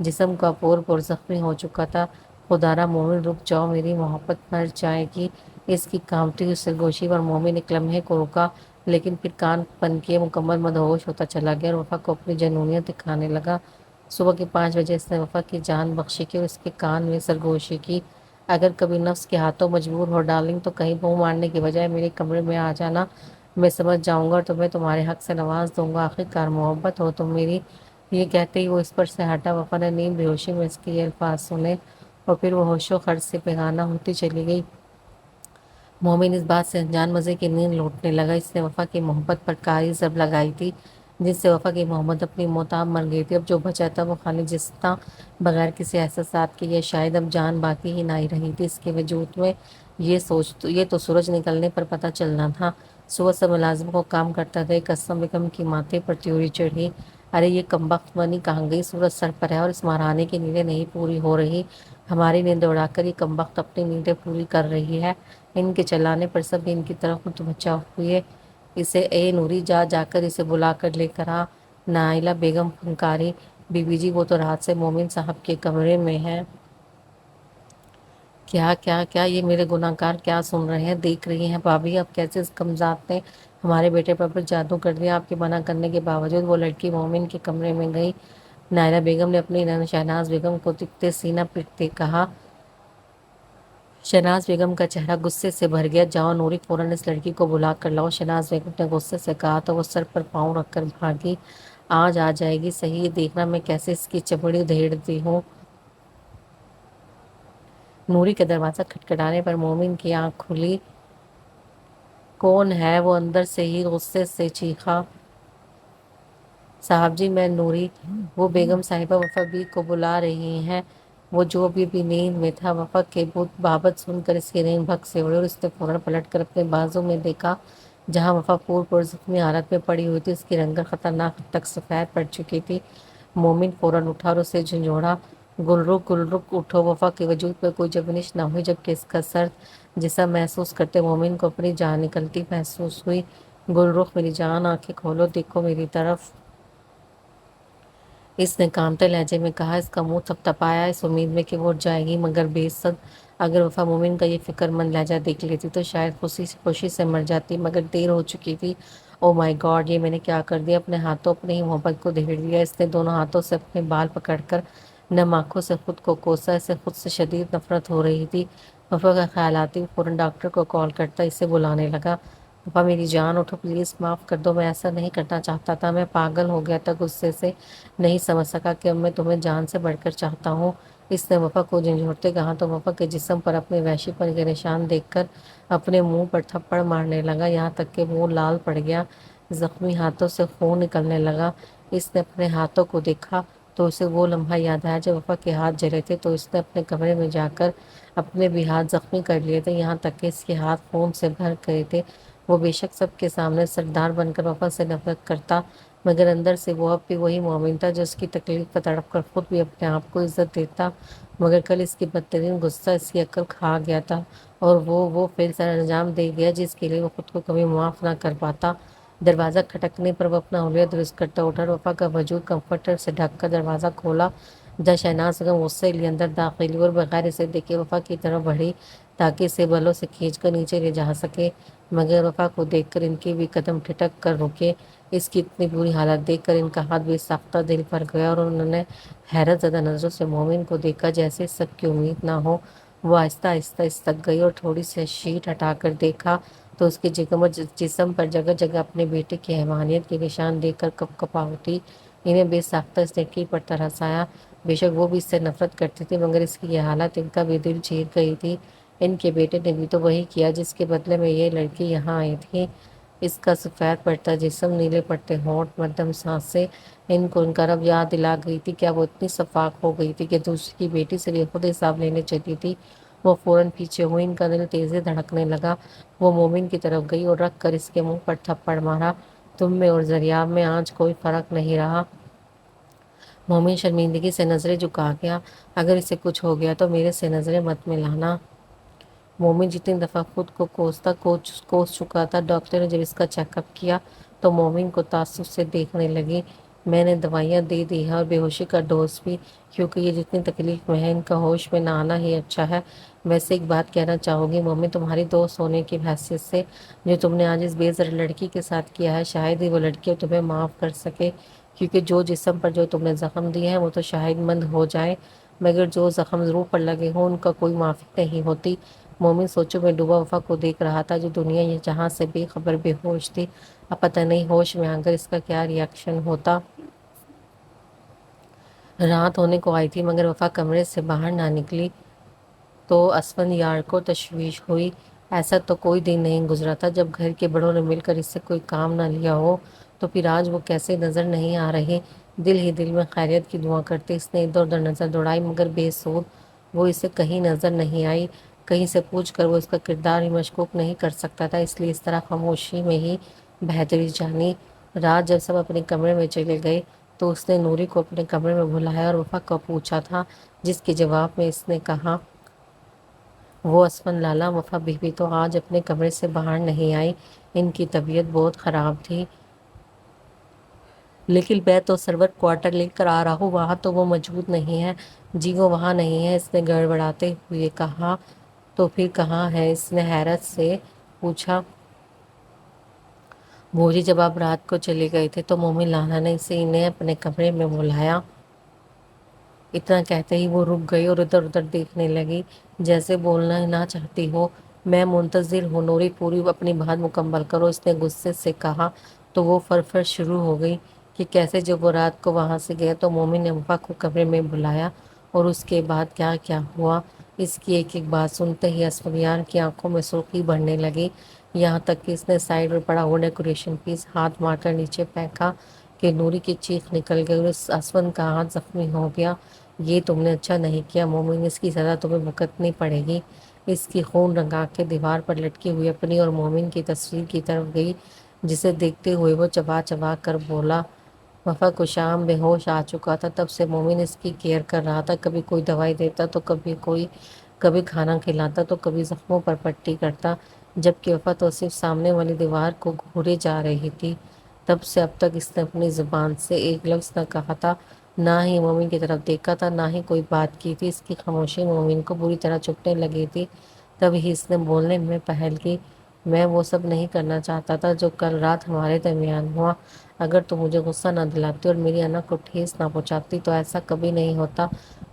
جسم کا پور پور زخمی ہو چکا تھا۔ خدارا مومن رک جاؤ، میری محبت مر جائے گی۔ اس کی کانپتی ہوئی سرگوشی پر مومن ایک لمحے کو رکا، لیکن پھر کان بن کے مکمل مدہوش ہوتا چلا گیا اور وفا کو اپنی جنونیت دکھانے لگا۔ صبح کے 5 بجے اس نے وفا کی جان بخشی کی اور اس کے کان میں سرگوشی کی، اگر کبھی نفس کے ہاتھوں مجبور ہو ڈارلنگ تو کہیں منہ مارنے کی بجائے میرے کمرے میں آ جانا، میں سمجھ جاؤں گا اور تمہیں تمہارے حق سے نواز دوں گا، آخرکار محبت ہو تم میری۔ یہ کہتے ہی وہ اس پر سے ہٹا۔ وفا نے نیم بے ہوشی میں اس کے یہ الفاظ سنے اور پھر وہ ہوش و خرچ سے بیگانہ ہوتی چلی گئی۔ مومن اس بات سے انجان مزے کی نیند لوٹنے لگا۔ اس نے وفا کی محبت پر کاری ضرب لگائی تھی، جس سے وفا کی محبت اپنی موتاب مر گئی تھی۔ اب جو بچا تھا وہ خالی جسم تھا، بغیر کسی احساسات کے، یا شاید اب جان باقی ہی نہ رہی تھی اس کے وجود میں۔ یہ تو سورج نکلنے پر پتہ چلنا تھا۔ صبح سے ملازم کو کام کرتا تھا، ایک اسم بیگم کی ماتھے پر تیوری چڑھی۔ ارے یہ کمبخت منی کہاں گئی؟ سورج سر پر ہے اور اس مہارانے کی نیندیں نہیں پوری ہو رہی، ہماری نیند اڑا کر یہ کمبخت اپنی نیندیں پوری کر رہی ہے۔ ان کے چلانے پر سب ان کی طرف متوجہ ہوئے۔ اسے اے نوری، جا کر اسے بلا کر لے کر آ۔ نائلہ بیگم پھنکاری، بی بی جی وہ تو رات سے مومن صاحب کے کمرے میں ہے۔ کیا یہ میرے گناہ گار کیا سن رہے ہیں، دیکھ رہی ہیں بھابھی؟ اب کیسے اس کمذات نے ہمارے بیٹے پر جادو کر دیا؟ آپ کے منع کرنے کے باوجود وہ لڑکی مومن کے کمرے میں گئی۔ نائلہ بیگم نے اپنی نند شہناز بیگم کو تکتے سینہ پیٹتے کہا۔ شہناز بیگم کا چہرہ غصے سے بھر گیا۔ جاؤ نوری، فوراً اس لڑکی کو بلا کر لاؤ، شہناز بیگم نے غصے سے کہا تو وہ سر پر پاؤں رکھ کر بھاگی۔ آج آ جائے گی صحیح، یہ دیکھنا میں کیسے اس کی چمڑی ادھیڑتی ہوں۔ نوری کے دروازہ کھٹکھٹانے پر مومن کی آنکھ کھلی۔ کون ہے؟ وہ اندر سے ہی غصے سے چیخا۔ صاحب جی، میں نوری، وہ بیگم صاحبہ وفا بی کو بلا رہی ہیں۔ وہ جو ابھی نیند میں تھا، وفا کے بابت سن کر اس کی نیند بھگ سے اڑی اور اس نے فوراً پلٹ کر اپنے بازو میں دیکھا، جہاں وفا پور پور زخمی حالت میں پڑی ہوئی تھی۔ اس کی رنگت خطرناک حد تک سفید پڑ چکی تھی۔ مومن فوراً اٹھا اور اسے جھنجھوڑا۔ گل رخ اٹھو۔ وفا کے وجود میں کوئی جنبش نہ ہوئی، جبکہ اس کا سرد جسم محسوس کرتے مومن کو اپنی جان نکلتی محسوس ہوئی۔ گل رخ میری جان، آنکھیں کھولو، دیکھو میری طرف۔ اس نے کانپتے لہجے میں کہا۔ اس کا منہ تھپتھپایا اس امید میں کہ وہ اٹھ جائے گی، مگر بے صد۔ اگر وفا مومن کا یہ فکر مند لہجہ دیکھ لیتی تو شاید خوشی سے مر جاتی، مگر دیر ہو چکی تھی۔ او مائی گاڈ، یہ میں نے کیا کر دیا؟ اپنے ہاتھوں اپنی ہی محبت کو دھیڑ دیا۔ اس نے دونوں ہاتھوں سے اپنے بال پکڑ کر نم آنکھوں سے خود کو کوسا۔ اسے خود سے شدید نفرت ہو رہی تھی۔ وفا کا خیال آتے ہی فوراً ڈاکٹر کو کال کرتا اسے بلانے لگا۔ وفا میری جان، اٹھو پلیز، معاف کر دو، میں ایسا نہیں کرنا چاہتا تھا، میں پاگل ہو گیا تھا غصے سے، نہیں سمجھ سکا کہ اب میں تمہیں جان سے بڑھ کر چاہتا ہوں۔ اس نے وفا کو جھنجھوڑتے کہا تو وفا کے جسم پر اپنے وحشی پن کے نشان دیکھ کر اپنے منہ پر تھپڑ مارنے لگا، یہاں تک کہ منہ لال پڑ گیا، زخمی ہاتھوں سے خون نکلنے لگا۔ اس نے اپنے ہاتھوں کو دیکھا تو اسے وہ لمحہ یاد آیا جب وفا کے ہاتھ جلے تھے، تو اس نے اپنے کمرے میں جا کر اپنے بھی ہاتھ زخمی کر لیے تھے، یہاں تک کہ اس کے ہاتھ خون سے بھر گئے تھے۔ وہ بے شک سب کے سامنے سردار بن کر وفا سے نفرت کرتا، مگر اندر سے وہ اب بھی وہی مومن تھا جو اس کی تکلیف پر تڑپ کر خود بھی اپنے آپ کو عزت دیتا، مگر کل اس کی بدترین غصہ اس کی عقل کھا گیا تھا اور وہ پھر سر انجام دے گیا جس کے لیے وہ خود کو کبھی معاف نہ کر پاتا۔ دروازہ کھٹکنے پر وہ اپنا حلیہ درست کرتا اٹھا اور وفا کا وجود کمفرٹر سے ڈھک کر دروازہ کھولا۔ جب شہناز بیگم غصے لیے اندر داخل ہوئی اور بغیر اسے دیکھے وفا کی طرف بڑھی تاکہ اسے بلوں سے کھینچ کر نیچے لے جا سکے، مگر وفا کو دیکھ کر ان کے بھی قدم ٹھٹک کر رکے۔ اس کی اتنی بری حالت دیکھ کر ان کا ہاتھ بے ساختہ دل پر گیا اور انہوں نے حیرت زدہ نظروں سے مومن کو دیکھا، جیسے اس سب کی امید نہ ہو۔ وہ آہستہ آہستہ اس تک گئی اور تھوڑی سی شیٹ ہٹا کر دیکھا تو اس کے جسم پر جگہ جگہ اپنے بیٹے کی حیوانیت کے نشان دیکھ کر کپ کپا اٹھی۔ انہیں بے ساختہ اس لڑکی پر ترس آیا۔ بے شک وہ بھی اس سے نفرت کرتی تھی، مگر اس کی یہ حالت ان کا بھی دل چیر گئی تھی۔ ان کے بیٹے نے بھی تو وہی کیا جس کے بدلے میں یہ لڑکی یہاں آئی تھی۔ اس کا سفید پڑتا جسم، نیلے پڑتے ہونٹ، مدھم سانسیں، ان کو ان کا رب یاد دلا گئی تھی۔ کیا وہ اتنی شفاق ہو گئی تھی کہ دوسری کی بیٹی سے بھی خود حساب لینے چلی تھی؟ وہ فوراً پیچھے ہوئی، ان کا دل تیزی دھڑکنے لگا۔ وہ مومن کی طرف گئی اور رکھ کر اس کے منہ پر تھپڑ مارا۔ تم میں اور زریاب میں آج کوئی فرق نہیں رہا۔ مومن شرمندگی سے نظریں جھکا گیا۔ اگر اسے کچھ ہو گیا تو میرے سے نظریں مت ملانا۔ مومن جتنی دفعہ خود کو کوس چکا تھا، ڈاکٹر نے جب اس کا چیک اپ کیا تو مومن کو تعصب سے دیکھنے لگی۔ میں نے دوائیاں دے دی ہے اور بے ہوشی کا ڈوز بھی، کیونکہ یہ جتنی تکلیف میں ہے ان کا ہوش میں نہ آنا ہی اچھا ہے۔ ویسے ایک بات کہنا چاہوں گی ممی، تمہاری دوست ہونے کی حیثیت سے جو تم نے آج اس بے ذرا لڑکی کے ساتھ کیا ہے، شاید ہی وہ لڑکی تمہیں معاف کر سکے، کیونکہ جو جسم پر جو تم نے زخم دیے ہیں وہ تو شاید مند ہو جائے، مگر جو زخم روح پر لگے ہوں ان کا کوئی معافی نہیں ہوتی۔ مومن سوچوں میں ڈوبا وفا کو دیکھ رہا تھا، جو دنیا یہ جہاں سے بے خبر بے ہوش تھی۔ اب پتہ نہیں ہوش میں آ کر اس کا کیا ری ایکشن ہوتا۔ رات ہونے کو آئی تھی مگر وفا کمرے سے باہر نہ نکلی تو اسفندیار کو تشویش ہوئی۔ ایسا تو کوئی دن نہیں گزرا تھا جب گھر کے بڑوں نے مل کر اس سے کوئی کام نہ لیا ہو، تو پھر آج وہ کیسے نظر نہیں آ رہے۔ دل ہی دل میں خیریت کی دعا کرتے اس نے ادھر ادھر نظر دوڑائی، مگر بے سود، وہ اسے کہیں نظر نہیں آئی۔ کہیں سے پوچھ کر وہ اس کا کردار ہی مشکوک نہیں کر سکتا تھا، اس لیے اس طرح خاموشی میں ہی بہتری جانی۔ رات جب سب اپنے کمرے میں چلے گئے تو اس نے نوری کو اپنے کمرے میں بلایا اور وفا کو پوچھا تھا، جس کے جواب میں اس نے کہا، وہ اسفند لالا، وفا بی بی تو آج اپنے کمرے سے باہر نہیں آئی، ان کی طبیعت بہت خراب تھی، لیکن میں تو سرور کوارٹر لے کر آ رہا ہوں، وہاں تو وہ موجود نہیں ہے۔ جی وہ وہاں نہیں ہے، اس نے گڑبڑاتے ہوئے کہا۔ تو پھر کہاں ہے؟ اس نے حیرت سے پوچھا۔ بوجھی جب آپ رات کو چلے گئے تھے تو مومن لالا نے اسے انہیں اپنے کمرے میں بلایا۔ اتنا کہتے ہی وہ رک گئی اور ادھر ادھر دیکھنے لگی، جیسے بولنا ہی نہ چاہتی ہو۔ میں منتظر ہوں نوری، پوری اپنی بات مکمل کرو، اس نے غصے سے کہا۔ تو وہ فر شروع ہو گئی کہ کیسے جب وہ رات کو وہاں سے گیا تو مومن نے وفا کو کمرے میں بلایا اور اس کے بعد کیا کیا ہوا۔ اس کی ایک ایک بات سنتے ہی اسفندیار کی آنکھوں میں سرخی بڑھنے لگی، یہاں تک کہ اس نے سائڈ میں پڑا ہوا ڈیکوریشن پیس ہاتھ مار کر نیچے پھینکا کہ نوری کی چیخ نکل گئی اور اس اسفند کا ہاتھ زخمی ہو گیا۔ یہ تم نے اچھا نہیں کیا مومن، اس کی سزا تمہیں بھگتنی پڑے گی۔ اس کی خون رنگا کے دیوار پر لٹکی ہوئی اپنی اور مومن کی تصویر کی طرف گئی، جسے دیکھتے ہوئے وہ چبا چبا کر بولا۔ وفا کو شام بے ہوش آ چکا تھا، تب سے مومن اس کی کیئر کر رہا تھا، کبھی کوئی دوائی دیتا تو کبھی کھانا کھلاتا تو کبھی زخموں پر پٹی کرتا، جبکہ وفا تو صرف سامنے والی دیوار کو گھورے جا رہی تھی۔ تب سے اب تک اس نے اپنی زبان سے ایک لفظ نہ کہا تھا، نہ ہی مومن کی طرف دیکھا تھا، نہ ہی کوئی بات کی تھی۔ اس کی خاموشی مومن کو بری طرح چبھنے لگی تھی۔ تب ہی اس نے بولنے میں پہل کی، میں وہ سب نہیں کرنا چاہتا تھا جو کل رات ہمارے درمیان ہوا۔ اگر تم مجھے غصہ نہ دلاتی اور میری انا کو ٹھیس نہ پہنچاتی تو ایسا کبھی نہیں ہوتا۔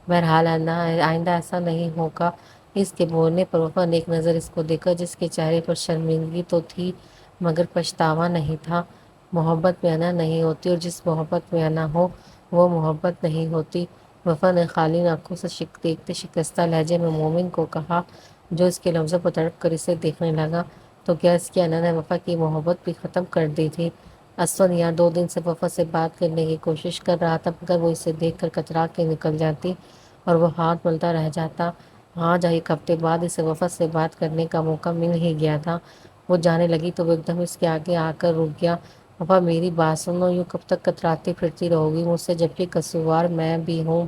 بہرحال آئندہ ایسا نہیں ہوگا۔ اس کے بولنے پر وفا نے ایک نظر اس کو دیکھا، جس کے چہرے پر شرمندگی تو تھی مگر پچھتاوا نہیں تھا۔ محبت میں انا نہیں ہوتی، اور جس محبت میں انا ہو وہ محبت نہیں ہوتی۔ وفا نے خالی آنکھوں سے دیکھتے شکستہ لہجے میں مومن کو کہا، جو اس کے لفظوں پر تڑپ کر اسے دیکھنے لگا، تو کیا اس کی انا نے وفا کی محبت بھی ختم کر دی تھی؟ اسفندیار 2 دن سے وفا سے بات کرنے کی کوشش کر رہا تھا، مگر وہ اسے دیکھ کر کترا کے نکل جاتی اور وہ ہاتھ ملتا رہ جاتا۔ آج ایک ہفتے بعد اسے وفا سے بات کرنے کا موقع مل ہی گیا تھا۔ وہ جانے لگی تو وہ ایک دم اس کے آگے آ کر رک گیا۔ وفا میری بات سنو، یوں کب تک کتراتی پھرتی رہو گی مجھ سے، جبکہ قصوروار میں بھی ہوں؟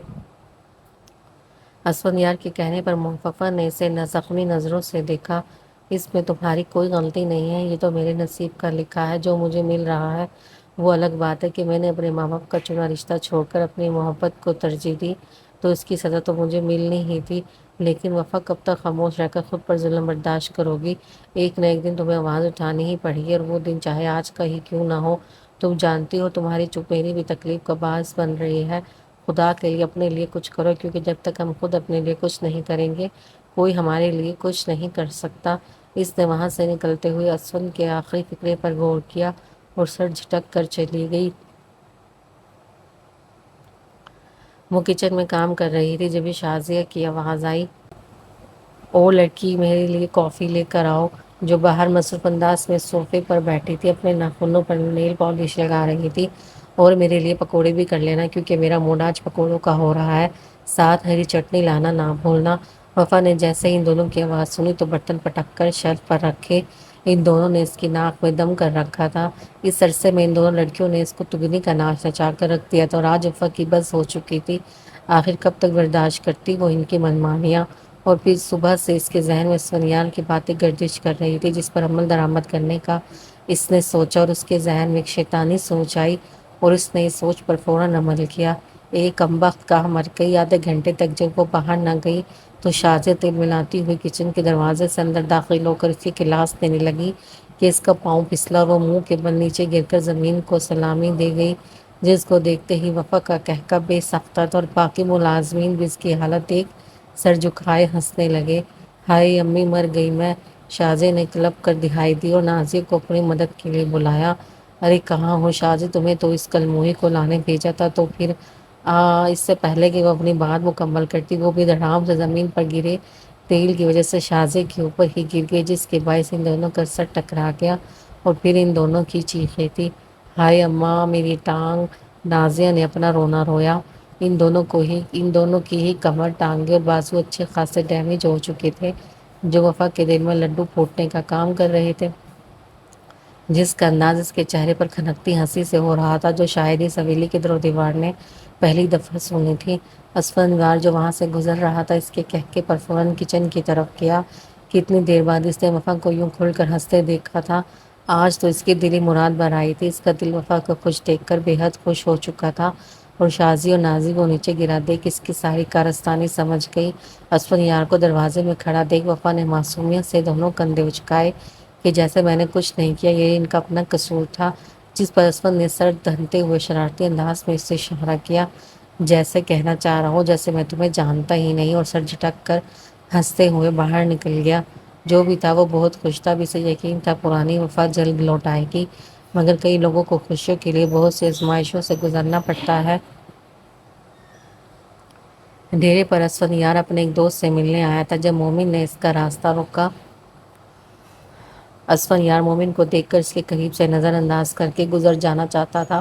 اسفندیار کے کہنے پر وفا نے اسے زخمی نظروں سے دیکھا۔ اس میں تمہاری کوئی غلطی نہیں ہے، یہ تو میرے نصیب کا لکھا ہے۔ جو مجھے مل رہا ہے وہ الگ بات ہے کہ میں نے اپنے ماں باپ کا چنا رشتہ چھوڑ کر اپنی محبت کو ترجیح دی، تو اس کی سزا تو مجھے ملنی ہی تھی۔ لیکن وفا کب تک خاموش رہ کر خود پر ظلم برداشت کرو گی؟ ایک نہ ایک دن تمہیں آواز اٹھانی ہی پڑے گی، اور وہ دن چاہے آج کا ہی کیوں نہ ہو۔ تم جانتی ہو تمہاری چپ میری بھی تکلیف کا باعث بن رہی ہے۔ خدا کے لیے اپنے لیے کچھ کرو، کیونکہ جب تک ہم خود اپنے لیے کچھ نہیں کریں گے کوئی ہمارے لیے کچھ نہیں کر سکتا۔ اس نے وہاں سے نکلتے ہوئے اسفند کے آخری فقرے پر غور کیا اور سر جھٹک کر چلی گئی۔ وہ کچن میں کام کر رہی تھی، جبھی شازیہ کی آواز آئی، او لڑکی، میرے لیے کافی لے کر آؤ۔ جو باہر مصروف انداز میں صوفے پر بیٹھی تھی اپنے ناخنوں پر نیل پالش لگا رہی تھی، اور میرے لیے پکوڑے بھی کر لینا، کیونکہ میرا موڈ آج پکوڑوں کا ہو رہا ہے، ساتھ ہری چٹنی لانا نہ بھولنا۔ وفا نے جیسے ہی ان دونوں کی آواز سنی تو برتن پٹک کر شیلف پر رکھے۔ ان دونوں نے اس کی ناک میں دم کر رکھا تھا۔ اس عرصے میں ان دونوں لڑکیوں نے اس کو تگنی کا ناچ نچا کر رکھ دیا تھا، اور آج وفا کی بس ہو چکی تھی۔ آخر کب تک برداشت کرتی وہ ان کی منمانیاں؟ اور پھر صبح سے اس کے ذہن میں اسفندیار کی باتیں گردش کر رہی تھی، جس پر عمل درآمد کرنے کا اس نے سوچا، اور اس کے ذہن میں ایک شیطانی سوچ آئی، اور اس نے اس سوچ پر فوراً عمل کیا۔ ایک کمبخت کہاں مر گئی۔ آدھے گھنٹے تک جب وہ باہر نہ گئی تو شازیہ تیل ملاتی ہوئی کچن کے دروازے سے اندر داخل ہو کر اسی کی لاش دینے لگی کہ اس کا پاؤں پھسلا اور وہ منہ کے بل نیچے گر کر زمین کو سلامی دے گئی، جس کو دیکھتے ہی وفا کا قہقہ بے ساختہ تھا اور باقی ملازمین بھی اس کی حالت دیکھ سر جھکائے ہنسنے لگے۔ ہائے امی مر گئی میں، شازیہ نے کلپ کر دہائی دی اور نازیہ کو اپنی مدد کے لیے بلایا۔ ارے کہاں ہو شازیہ، تمہیں تو اس کلموہی کو لانے بھیجا تھا۔ تو پھر اس سے پہلے کہ وہ اپنی بات مکمل کرتی وہ بھی دھڑام سے زمین پر گرے تیل کی وجہ سے شازیہ کے اوپر ہی گر گئے، جس کے باعث ان دونوں کا سر ٹکرا گیا اور پھر ان دونوں کی چیخیں تھی، ہائے اماں میری ٹانگ۔ نازیہ نے اپنا رونا رویا۔ ان دونوں کی ہی کمر، ٹانگیں اور بازو اچھے خاصے ڈیمیج ہو چکے تھے، جو وفا کے دل میں لڈو پھوٹنے کا کام کر رہے تھے، جس کا انداز اس کے چہرے پر کھنکتی ہنسی سے ہو رہا تھا، جو شاید اس حویلی کے در و دیوار نے پہلی دفعہ سنی تھی۔ اسفندیار جو وہاں سے گزر رہا تھا اس کے کہکے پر فوراً کچن کی طرف گیا۔ کتنی دیر بعد اس نے وفا کو یوں کھل کر ہنستے دیکھا تھا۔ آج تو اس کی دلی مراد بھر آئی تھی۔ اس کا دل وفا کو خوش دیکھ کر بے حد خوش ہو چکا تھا اور شازیہ اور نازی کو نیچے گرا دیکھ اس کی ساری کارستانی سمجھ گئی۔ اسفندیار کو دروازے میں کھڑا دیکھ وفا نے معصومیت سے دونوں کندھے اچکائے کہ جیسے میں نے کچھ نہیں کیا، یہ ان کا اپنا قصور تھا، جس پر اسفند نے سر دھنتے ہوئے شرارتی انداز میں اس سے اشارہ کیا، جیسے کہنا چاہ رہا ہو جیسے میں تمہیں جانتا ہی نہیں، اور سر جھٹک کر ہنستے ہوئے باہر نکل گیا۔ جو بھی تھا وہ بہت خوش تھا۔ اب اسے یقین تھا پرانی وفا جلد لوٹ آئے گی، مگر کئی لوگوں کو خوشیوں کے لیے بہت سی آزمائشوں سے گزرنا پڑتا ہے۔ ڈیرے پر اسفندیار اپنے ایک دوست سے ملنے آیا تھا۔ جب مومن نے اس کا راستہ روکا، اسفندیار مومن کو دیکھ کر اس کے قریب سے نظر انداز کر کے گزر جانا چاہتا تھا،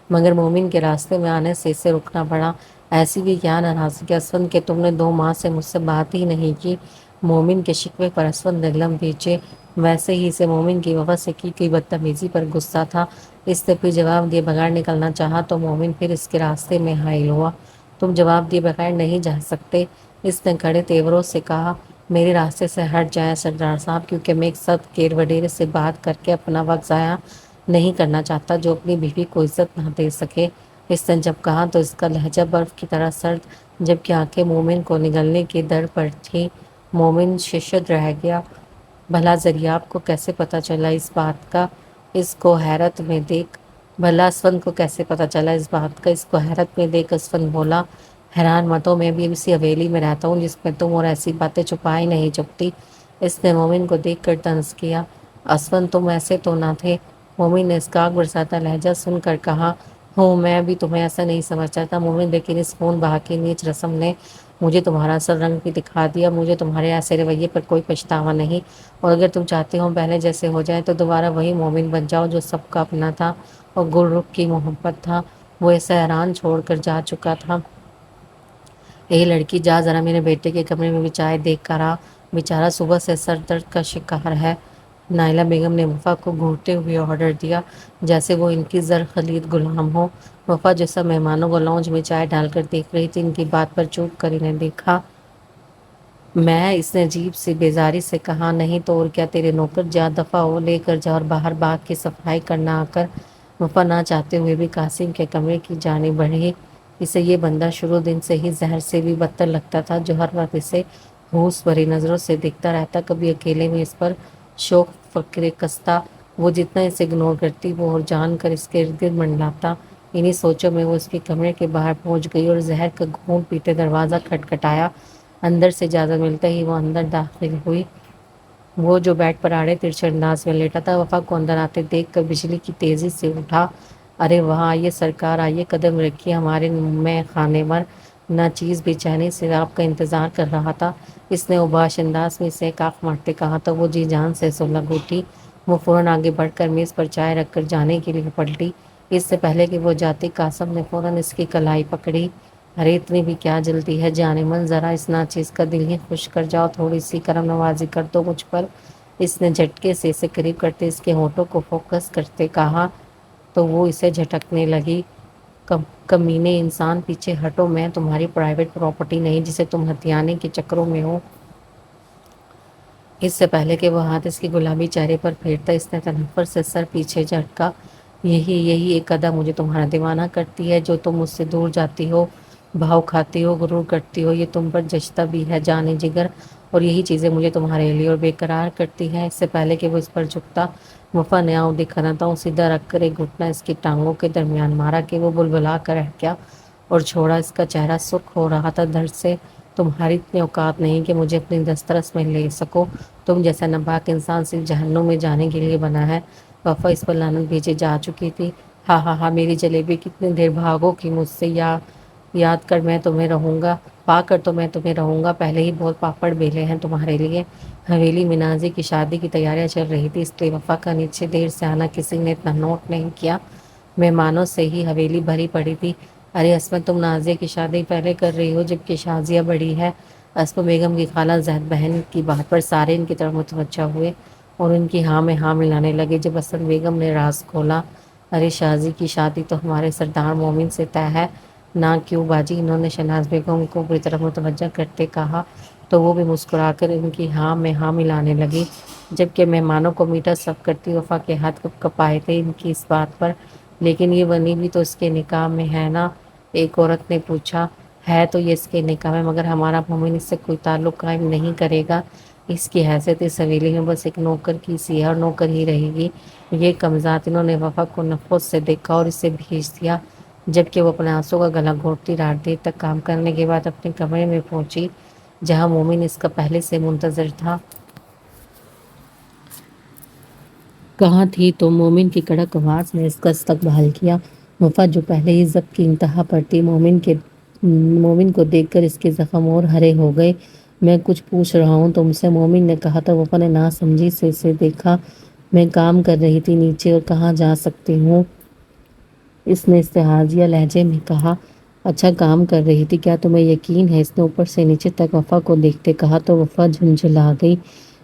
مگر مومن کے راستے میں آنے سے اسے رکنا پڑا۔ ایسی بھی کیا ناراضگی اسفند کہ تم نے 2 ماہ سے مجھ سے بات ہی نہیں کی؟ مومن کے شکوے پر اسفند نے لب کھینچے۔ ویسے ہی اسے مومن کی وفا سے کی گئی بدتمیزی پر غصہ تھا۔ اس نے پھر جواب دیے بغیر نکلنا چاہا تو مومن پھر اس کے راستے میں حائل ہوا۔ تم جواب دیے بغیر نہیں جا سکتے، اس نے کڑے تیوروں سے کہا۔ میرے راستے سے ہٹ جائیں سردار صاحب، کیونکہ میں ایک سخت کیر وڈیرے سے بات کر کے اپنا وقت ضائع نہیں کرنا چاہتا جو اپنی بیوی کو عزت نہ دے سکے۔ اس نے جب کہا تو اس کا لہجہ برف کی طرح سرد، جبکہ آنکھیں مومن کو نگلنے کی در پر تھیں۔ مومن ششدر رہ گیا۔ بھلا ذریعہ کو کیسے پتہ چلا اس بات کا؟ اس کو حیرت میں دیکھ بھلا اسفند کو کیسے پتہ چلا اس بات کا؟ اس کو حیرت میں دیکھ اسفند بولا، حیران مت ہو، میں بھی اسی حویلی میں رہتا ہوں جس میں تم، اور ایسی باتیں چھپائی نہیں چھپتی۔ اس نے مومن کو دیکھ کر طنز کیا۔ اسفند تم ایسے تو نہ تھے؟ مومن نے اس کا آگ برساتا لہجہ سن کر کہا، ہوں میں بھی تمہیں ایسا نہیں سمجھتا تھا مومن، لیکن اس خون بہا کی نیچ رسم نے مجھے تمہارا اصل رنگ بھی دکھا دیا۔ مجھے تمہارے ایسے رویے پر کوئی پچھتاوا نہیں، اور اگر تم چاہتے ہو پہلے جیسے ہو جائے تو دوبارہ وہی مومن بن جاؤ جو سب کا اپنا تھا اور گل رخ کی محبت تھا۔ وہ اسے حیران چھوڑ کر جا چکا تھا۔ اے لڑکی جا ذرا میرے بیٹے کے کمرے میں بھی چائے دیکھ کر آ، بیچارہ صبح سے سر درد کا شکار ہے۔ نائلہ بیگم نے وفا کو گھورتے ہوئے آرڈر دیا، جیسے وہ ان کی زر خلید غلام ہو۔ وفا جو سب مہمانوں کو لانج میں چائے ڈال کر دیکھ رہی تھی، ان کی بات پر چوپ کر انہیں دیکھا۔ اس نے عجیب سی بیزاری سے کہا، نہیں تو اور کیا، تیرے نوکر جا، دفعہ ہو، لے کر جا اور باہر باغ کی صفائی کرنا آ کر۔ وفا نہ چاہتے ہوئے بھی قاسم کے کمرے کی جانب بڑھی۔ اسے یہ بندہ شروع دن سے ہی زہر سے بھی بدتر لگتا تھا، جو ہر وقت اسے ہوس بھری نظروں سے دیکھتا رہتا۔ کبھی اکیلے میں اس پر شوق فکر کستا، وہ جتنا اسے اگنور کرتی وہ اور جان کر اس کے ارد گرد منڈلاتا۔ انہی سوچوں میں وہ اس کے کمرے کے باہر پہنچ گئی اور زہر کا گھونٹ پیتے دروازہ کھٹکھٹایا۔ اندر سے اجازت ملتے ہی وہ اندر داخل ہوئی۔ وہ جو بیڈ پر آڑے ترچھے انداز میں لیٹا تھا، وفا کو اندر آتے دیکھ کر بجلی کی تیزی سے اٹھا۔ ارے واہ، آئیے سرکار آئیے، قدم رکھیے ہمارے مے خانے پر، نہ چیز بے چینی سے آپ کا انتظار کر رہا تھا۔ اس نے اوباش انداز میں اسے ایک آنکھ مارتے کہا تو وہ جی جان سے سلگ اٹھی۔ وہ فوراً آگے بڑھ کر میز پر چائے رکھ کر جانے کے لیے پلٹی۔ اس سے پہلے کہ وہ جاتی قاسم نے فوراً اس کی کلائی پکڑی۔ ارے اتنی بھی کیا جلدی ہے جان من، ذرا اس ناچیز کا دل ہی خوش کر جاؤ، تھوڑی سی کرم نوازی کر دو مجھ پر۔ اس نے جھٹکے سے اسے قریب کرتے اس کے ہونٹوں کو فوکس کرتے کہا تو وہ اسے جھٹکنے لگی۔ کمینے انسان، پیچھے ہٹو، میں تمہاری پرائیویٹ پراپرٹی نہیں جسے تم ہتھیانے کے چکروں میں ہو۔ اس سے پہلے کہ وہ ہاتھ اس کی گلابی چہرے پر پھیرتا، اس نے تنفر سے سر پیچھے جھٹکا۔ یہی ایک ادا مجھے تمہارا دیوانہ کرتی ہے، جو تم مجھ سے دور جاتی ہو، بھاؤ کھاتی ہو، غرور کرتی ہو، یہ تم پر جچتا بھی ہے جان جگر، اور یہی چیزیں مجھے تمہارے لیے اور بےقرار کرتی ہیں۔ اس سے پہلے کہ وہ اس پر جھکتا، وفا نے آؤں دکھانا تھا سیدھا رکھ کر ایک گھٹنا اس کی ٹانگوں کے درمیان مارا کہ وہ بلبلا کر رہ گیا اور چھوڑا۔ اس کا چہرہ سرخ ہو رہا تھا درد سے۔ تمہاری اتنی اوقات نہیں کہ مجھے اپنی دسترس میں لے سکو، تم جیسا ناپاک انسان صرف جہنم میں جانے کے لیے بنا ہے۔ وفا اس پر لعنت بھیجے جا چکی تھی۔ ہاں ہاں ہاں، میری جلیبی کتنی دیر بھاگو کہ مجھ سے یاد کر میں تمہیں رہوں گا، پا کر تو میں تمہیں رہوں گا، پہلے ہی بہت پاپڑ بیلے ہیں تمہارے لیے۔ حویلی میں نازی کی شادی کی تیاریاں چل رہی تھی، اس لیے وفا کا نیچے دیر سے آنا کسی نے اتنا نوٹ نہیں کیا۔ مہمانوں سے ہی حویلی بھری پڑی تھی۔ ارے عصمت، تم نازیہ کی شادی پہلے کر رہی ہو جبکہ شازیہ بڑی ہے۔ اسما بیگم کی خالہ زہد بہن کی بات پر سارے ان کی طرف متوجہ ہوئے اور ان کی ہاں میں ہاں ملانے لگے جب اسما بیگم نے راز کھولا۔ ارے شازی کی شادی تو ہمارے سردار مومن سے طے ہے نا کیوں باجی؟ انہوں نے شہناز بیگم کو اپنی طرف متوجہ کرتے کہا تو وہ بھی مسکرا کر ان کی ہاں میں ہاں ملانے لگی، جبکہ مہمانوں کو میٹھا سرو کرتی وفا کے ہاتھ کپ کپائے تھے ان کی اس بات پر۔ لیکن یہ بنی بھی تو اس کے نکاح میں ہے نا؟ ایک عورت نے پوچھا۔ ہے تو یہ اس کے نکاح میں، مگر ہمارا مومن اس سے کوئی تعلق قائم نہیں کرے گا۔ اس کی حیثیت اس حویلی میں بس ایک نوکر کی سی ہے اور نوکر ہی رہے گی۔ یہ کمذات انہوں نے وفا کو نفرت سے دیکھا اور اسے بھیج دیا، جبکہ وہ اپنے آنسوں کا گلا گھونٹتی رات دیر تک کام کرنے کے بعد اپنے کمرے میں پہنچی جہاں مومن اس کا پہلے سے منتظر تھا۔ کہاں تھی تم؟ مومن کی کڑک آواز نے اس کا استقبال کیا۔ وفا جو پہلے ہی ضبط کی انتہا پر تھی، مومن کو دیکھ کر اس کے زخم اور ہرے ہو گئے۔ میں کچھ پوچھ رہا ہوں تم سے، مومن نے کہا تو وفا نے ناسمجھی سے اسے دیکھا۔ میں کام کر رہی تھی نیچے، اور کہاں جا سکتی ہوں؟ اس نے استحاضیہ لہجے میں کہا۔ اچھا کام کر رہی تھی، کیا تمہیں یقین ہے؟ اس نے اوپر سے نیچے تک وفا کو دیکھتے کہا تو وفا جھنجھلا گئی۔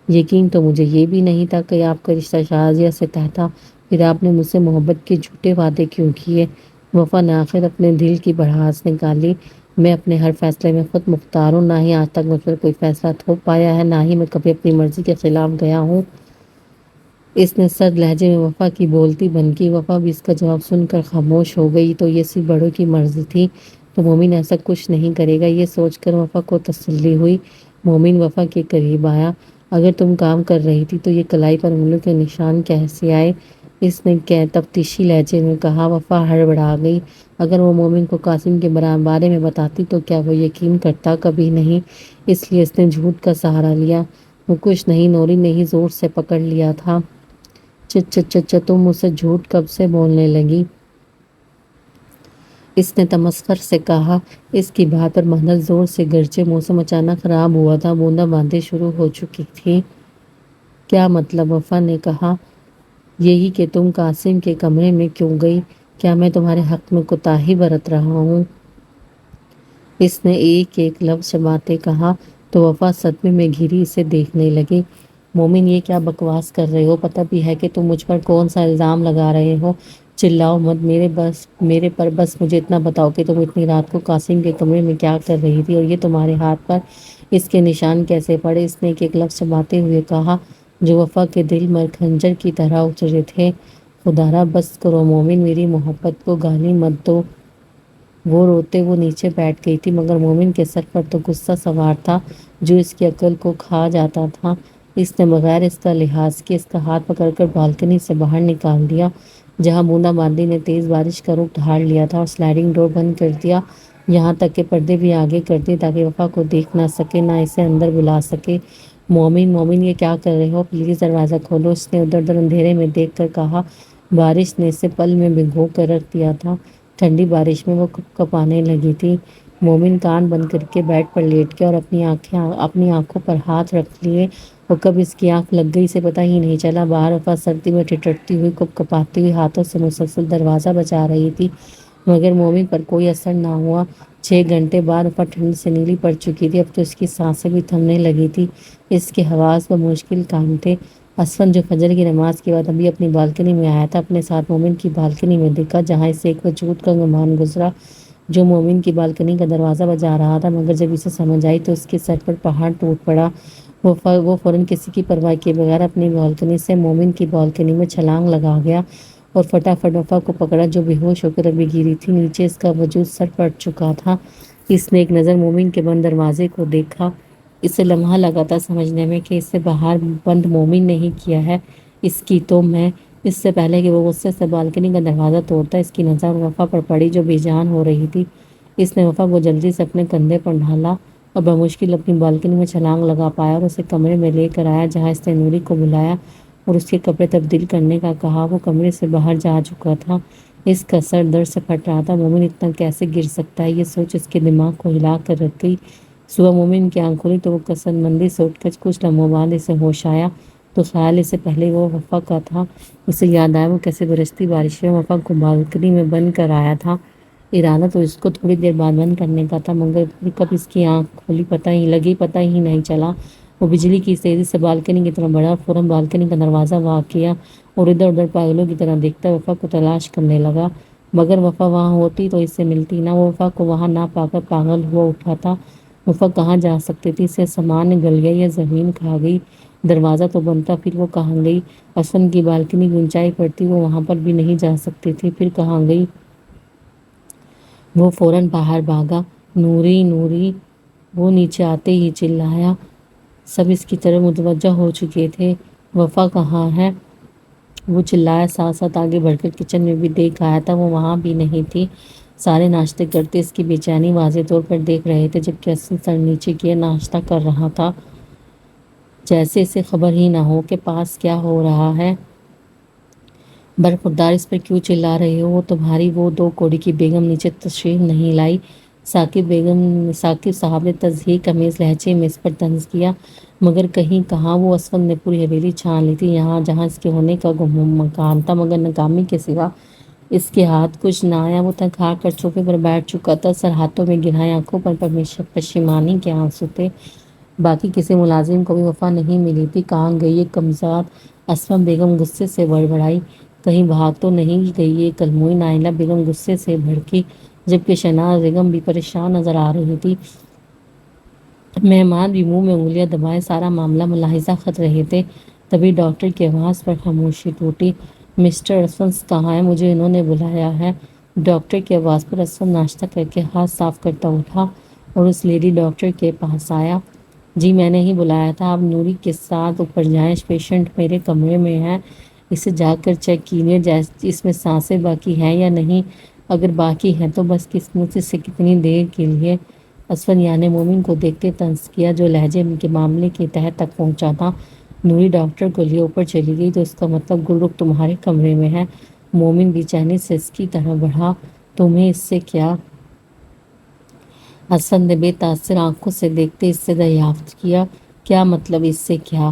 یقین تو مجھے یہ بھی نہیں تھا کہ آپ کا رشتہ شازیہ سے طے تھا، پھر آپ نے مجھ سے محبت کے جھوٹے وعدے کیوں کیے؟ وفا نے آخر اپنے دل کی بڑھاس نکالی۔ میں اپنے ہر فیصلے میں خود مختار ہوں، نہ ہی آج تک مجھ پر کوئی فیصلہ تھوپ پایا ہے، نہ ہی میں کبھی اپنی مرضی کے خلاف گیا ہوں۔ اس نے سرد لہجے میں وفا کی بولتی بند کی۔ وفا بھی اس کا جواب سن کر خاموش ہو گئی۔ تو یہ صرف بڑوں کی مرضی تھی، تو مومن ایسا کچھ نہیں کرے گا، یہ سوچ کر وفا کو تسلی ہوئی۔ مومن وفا کے قریب آیا۔ اگر تم کام کر رہی تھی تو یہ کلائی پر انگلیوں کے نشان کیسے آئے؟ اس نے تفتیشی لہجے میں کہا۔ وفا ہڑبڑا گئی۔ اگر وہ مومن کو قاسم کے بارے میں بتاتی تو کیا وہ یقین کرتا؟ کبھی نہیں۔ اس لیے اس نے جھوٹ کا سہارا لیا۔ وہ کچھ نہیں، نوری نے ہی زور سے پکڑ لیا تھا۔ تم مجھ سے جھوٹ کب سے بولنے لگی؟ اس نے تمسخر سے کہا۔ اس کی بات پر مہنت زور سے گرجے۔ موسم اچانک خراب ہوا تھا، بوندا باندی شروع ہو چکی تھی۔ کیا مطلب؟ وفا نے کہا۔ یہی کہ تم قاسم کے کمرے میں کیوں گئی؟ کیا میں تمہارے حق میں کوتاہی برت رہا ہوں؟ اس نے ایک ایک لفظ چباتے کہا تو وفا صدمے میں گھری اسے دیکھنے لگی۔ مومن یہ کیا بکواس کر رہے ہو؟ پتہ بھی ہے کہ تم مجھ پر کون سا الزام لگا رہے ہو؟ چلاؤ مت میرے پر، بس مجھے اتنا بتاؤ کہ تم اتنی رات کو قاسم کے کمرے میں کیا کر رہی تھی، اور یہ تمہارے ہاتھ پر اس کے نشان کیسے پڑے؟ اس نے ایک ایک لفظ چباتے ہوئے کہا جو وفا کے دل میں خنجر کی طرح اترے تھے۔ خدا را بس کرو مومن، میری محبت کو گالی مت دو۔ وہ روتے وہ نیچے بیٹھ گئی تھی، مگر مومن کے سر پر تو غصہ سوار تھا جو اس کی عقل کو کھا جاتا تھا۔ اس نے بغیر اس کا لحاظ کیے اس کا ہاتھ پکڑ کر بالکنی سے باہر نکال دیا، جہاں بوندا باندی نے تیز بارش کا رخ دھار لیا تھا، اور سلائڈنگ ڈور بند کر دیا، یہاں تک کہ پردے بھی آگے کر دیے تاکہ وفا کو دیکھ نہ سکے، نہ اسے اندر بلا سکے۔ مومن یہ کیا کر رہے ہو؟ پلیز دروازہ کھولو، اس نے ادھر ادھر اندھیرے میں دیکھ کر کہا۔ بارش نے اسے پل میں بھگو کر رکھ دیا تھا۔ ٹھنڈی بارش میں وہ کپ کپانے لگی تھی۔ مومن کان بند کر کے بیڈ پر لیٹ گیا اور اپنی آنکھوں پر ہاتھ رکھ لیے، اور کب اس کی آنکھ لگ گئی اسے پتہ ہی نہیں چلا۔ باہر وفا سردی میں ٹھٹرتی ہوئی کپ کپاتی ہوئی ہاتھوں سے مسلسل دروازہ بجا رہی تھی، مگر مومن پر کوئی اثر نہ ہوا۔ 6 گھنٹے بعد وفا ٹھنڈ سے نیلی پڑ چکی تھی، اب تو اس کی سانسیں بھی تھمنے لگی تھی، اس کے حواس بمشکل کام تھے۔ اسفند جو فجر کی نماز کے بعد ابھی اپنی بالکنی میں آیا تھا، اپنے ساتھ مومن کی بالکنی میں دیکھا، جہاں اسے ایک وجود کا گمان گزرا جو مومن کی بالکنی کا دروازہ بجا رہا تھا، مگر جب اسے سمجھ آئی تو اس کے سر پر پہاڑ ٹوٹ پڑا۔ وہ فوراً کسی کی پرواہ کیے بغیر اپنی بالکنی سے مومن کی بالکنی میں چھلانگ لگا گیا اور فٹافٹ وفا کو پکڑا جو بے ہوش ہو کر ابھی گری تھی نیچے۔ اس کا وجود سر پٹ چکا تھا۔ اس نے ایک نظر مومن کے بند دروازے کو دیکھا۔ اسے لمحہ لگا تھا سمجھنے میں کہ اسے باہر بند مومن نے ہی کیا ہے۔ اس کی تو میں اس سے پہلے کہ وہ غصے سے بالکنی کا دروازہ توڑتا، اس کی نظر وفا پر پڑی جو بے جان ہو رہی تھی۔ اس نے وفا کو جلدی سے اپنے کندھے پر ڈالا اور بمشکل اپنی بالکنی میں چھلانگ لگا پایا اور اسے کمرے میں لے کر آیا جہاں اس نے نوری کو بلایا اور اس کے کپڑے تبدیل کرنے کا کہا۔ وہ کمرے سے باہر جا چکا تھا۔ اس کا سر درد سے پھٹ رہا تھا۔ مومن اتنا کیسے گر سکتا ہے، یہ سوچ اس کے دماغ کو ہلا کر رکھ گئی۔ صبح مومن کی آنکھ کھلی تو وہ کسر مندی سے اٹھ کر کچھ لمحوں بعد اسے ہوش آیا تو خیال اس سے پہلے وہ وفا کا تھا۔ اسے یاد آیا وہ کیسے برستی بارش میں وفا کو بالکنی میں بند کر آیا تھا۔ ارادہ تو اس کو تھوڑی دیر بعد بند کرنے کا تھا، مگر کب اس کی آنکھ کھلی پتہ ہی نہیں چلا۔ وہ بجلی کی تیزی سے بالکنی کی طرف بڑھا، فوراً بالکنی کا دروازہ واق کیا اور ادھر ادھر پاگلوں کی طرح دیکھتا وفا کو تلاش کرنے لگا، مگر وفا وہاں ہوتی تو اس سے ملتی نہ۔ وہ وفا کو وہاں نہ پا کر پاگل ہوا اٹھا تھا۔ وفا کہاں جا سکتی تھی؟ اسے سامان گل گیا یا زمین کھا گئی؟ دروازہ تو بند تھا، پھر وہ کہاں گئی؟ اسفند کی بالکنی کی اونچائی پر تھی، وہ وہاں پر بھی نہیں جا سکتی تھی، پھر کہاں گئی؟ وہ فوراً باہر بھاگا۔ نوری نوری! وہ نیچے آتے ہی چلایا۔ سب اس کی طرف متوجہ ہو چکے تھے۔ وفا کہاں ہے؟ وہ چلایا، ساتھ ساتھ آگے بڑھ کر کچن میں بھی دیکھ آیا تھا، وہ وہاں بھی نہیں تھی۔ سارے ناشتے کرتے اس کی بے چینی واضح طور پر دیکھ رہے تھے، جبکہ اسد سر نیچے کیے ناشتہ کر رہا تھا، جیسے اسے خبر ہی نہ ہو کہ پاس کیا ہو رہا ہے۔ برخوردار! اس پر کیوں چلا رہے ہو؟ تمہاری وہ دو کوڑی کی بیگم نیچے تشریف نہیں لائی؟ ثاقب صاحب نے تضحیک آمیز لہجے میں اس پر طنز کیا۔ مگر کہیں کہاں! وہ اسفند نے پوری حویلی چھان لی تھی یہاں جہاں اس کے ہونے کا مکان تھا، مگر ناکامی کے سوا اس کے ہاتھ کچھ نہ آیا۔ وہ تھک ہار کر صوفے پر بیٹھ چکا تھا، سر ہاتھوں میں گرائے، آنکھوں پر پشیمانی کے آنسو تھے۔ باقی کسی ملازم کو بھی وفا نہیں ملی تھی۔ کہاں گئی یہ کمزاد اسما بیگم؟ غصے سے بڑبڑائی۔ کہیں بھاگ تو نہیں گئی یہ کلموئی نائلہ بیگم؟ غصے سے بھڑکی، جبکہ شہناز بیگم بھی پریشان نظر آ رہی تھی۔ مہمان بھی منہ میں انگلیاں دبائے سارا معاملہ ملاحظہ کر رہے تھے۔ تبھی ڈاکٹر کی آواز پر خاموشی ٹوٹی۔ مسٹر اسفند کہاں ہے؟ مجھے انہوں نے بلایا ہے۔ ڈاکٹر کی آواز پر اسفند ناشتہ کر کے ہاتھ صاف کرتا اٹھا اور اس لیڈی ڈاکٹر کے پاس آیا۔ جی میں نے ہی بلایا تھا، آپ نوری کے ساتھ اوپر جائیں، پیشنٹ میرے کمرے میں ہے، اسے جا کر چیک کیجیے اس میں سانسیں باقی ہیں یا نہیں، اگر باقی ہیں تو بس قسمت سے کتنی دیر کے لیے۔ اسفند یعنی مومن کو دیکھتے طنز کیا جو لہجے کے معاملے کی تہہ تک پہنچا تھا۔ نوری ڈاکٹر کو لیے اوپر چلی گئی تو اس کا مطلب گل رخ تمہارے کمرے میں ہے؟ مومن بے چینی سے اس کی طرف بڑھا۔ تمہیں اس سے کیا؟ اسفند نے بے تاثر آنکھوں سے دیکھتے اس سے دریافت کیا۔ کیا مطلب اس سے کیا؟